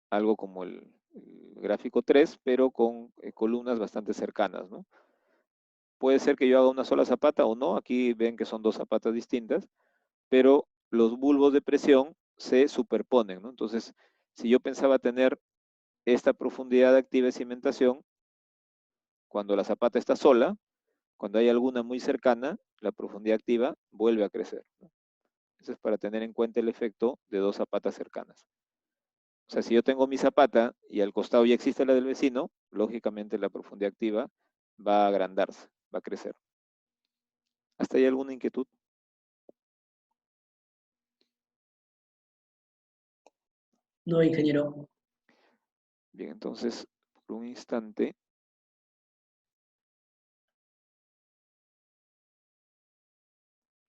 algo como el gráfico 3, pero con columnas bastante cercanas, ¿no? Puede ser que yo haga una sola zapata o no, aquí ven que son dos zapatas distintas, pero los bulbos de presión se superponen, ¿no? Entonces, si yo pensaba tener esta profundidad activa de cimentación, cuando la zapata está sola, cuando hay alguna muy cercana, la profundidad activa vuelve a crecer, ¿no? Eso es para tener en cuenta el efecto de dos zapatas cercanas. O sea, si yo tengo mi zapata y al costado ya existe la del vecino, lógicamente la profundidad activa va a agrandarse, va a crecer. ¿Hasta ahí alguna inquietud? No, ingeniero. Bien, entonces, por un instante,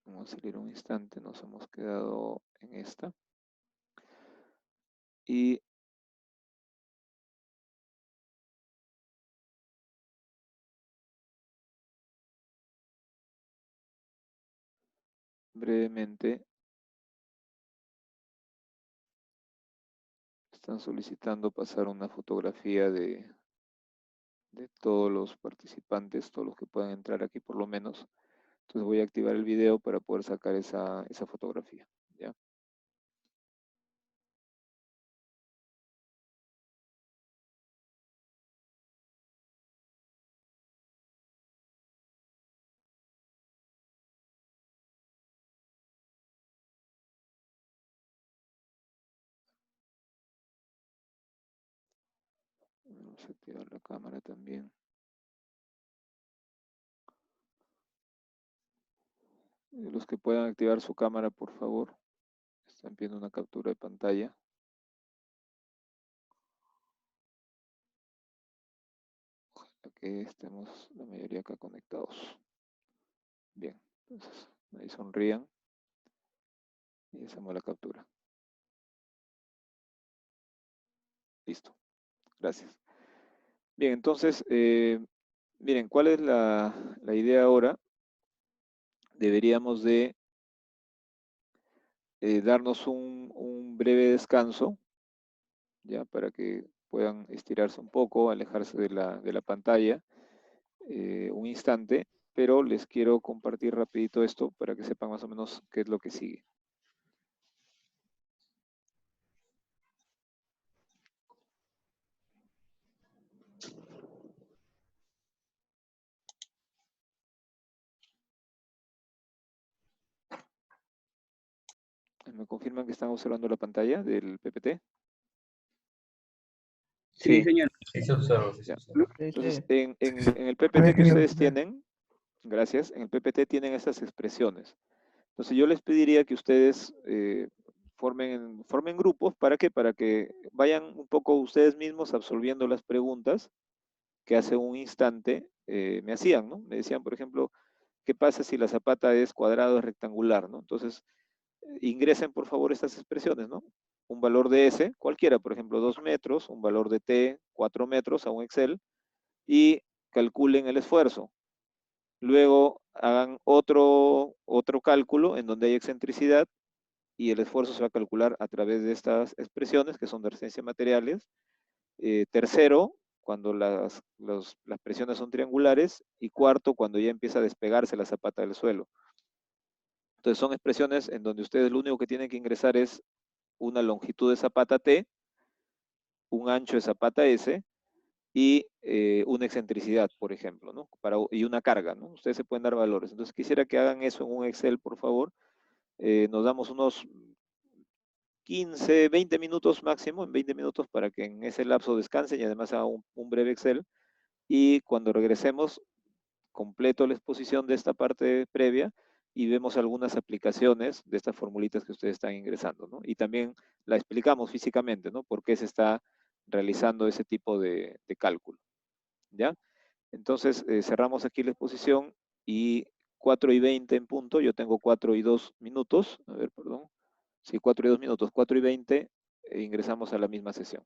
vamos a salir un instante, nos hemos quedado en esta. Y brevemente están solicitando pasar una fotografía de todos los participantes, todos los que puedan entrar aquí por lo menos. Entonces voy a activar el video para poder sacar esa fotografía, ¿ya? Vamos a activar la cámara también. Los que puedan activar su cámara, por favor. Están viendo una captura de pantalla. Ojalá que estemos la mayoría acá conectados. Bien, entonces ahí sonrían y hacemos la captura. Listo, gracias. Bien, entonces, miren, ¿cuál es la idea ahora? Deberíamos de darnos un breve descanso, ya, para que puedan estirarse un poco, alejarse de la pantalla, un instante, pero les quiero compartir rapidito esto para que sepan más o menos qué es lo que sigue. ¿Me confirman que están observando la pantalla del PPT? Sí, señor. Sí, se observa, sí se Ya. observa. Entonces, en el PPT que ustedes tienen, gracias, en el PPT tienen estas expresiones. Entonces yo les pediría que ustedes formen grupos. ¿Para qué? Para que vayan un poco ustedes mismos absorbiendo las preguntas que hace un instante me hacían, ¿no? Me decían, por ejemplo, ¿qué pasa si la zapata es cuadrada o rectangular, ¿no? Entonces, ingresen por favor estas expresiones, ¿no? Un valor de S, cualquiera, por ejemplo, 2 metros, un valor de T, 4 metros a un Excel, y calculen el esfuerzo. Luego hagan otro cálculo en donde hay excentricidad y el esfuerzo se va a calcular a través de estas expresiones que son de resistencia de materiales. Tercero, cuando las presiones son triangulares. Y cuarto, cuando ya empieza a despegarse la zapata del suelo. Entonces son expresiones en donde ustedes lo único que tienen que ingresar es una longitud de zapata T, un ancho de zapata S, y una excentricidad, por ejemplo, ¿no? Y una carga, ¿no? Ustedes se pueden dar valores. Entonces quisiera que hagan eso en un Excel, por favor. Nos damos unos 15, 20 minutos máximo, en 20 minutos para que en ese lapso descansen y además haga un breve Excel. Y cuando regresemos, completo la exposición de esta parte previa y vemos algunas aplicaciones de estas formulitas que ustedes están ingresando, ¿no? Y también la explicamos físicamente, ¿no? Por qué se está realizando ese tipo de cálculo, ¿ya? Entonces, cerramos aquí la exposición y 4:20 en punto, yo tengo 4:02 minutos, a ver, perdón, sí, 4:02 minutos, 4:20, ingresamos a la misma sesión.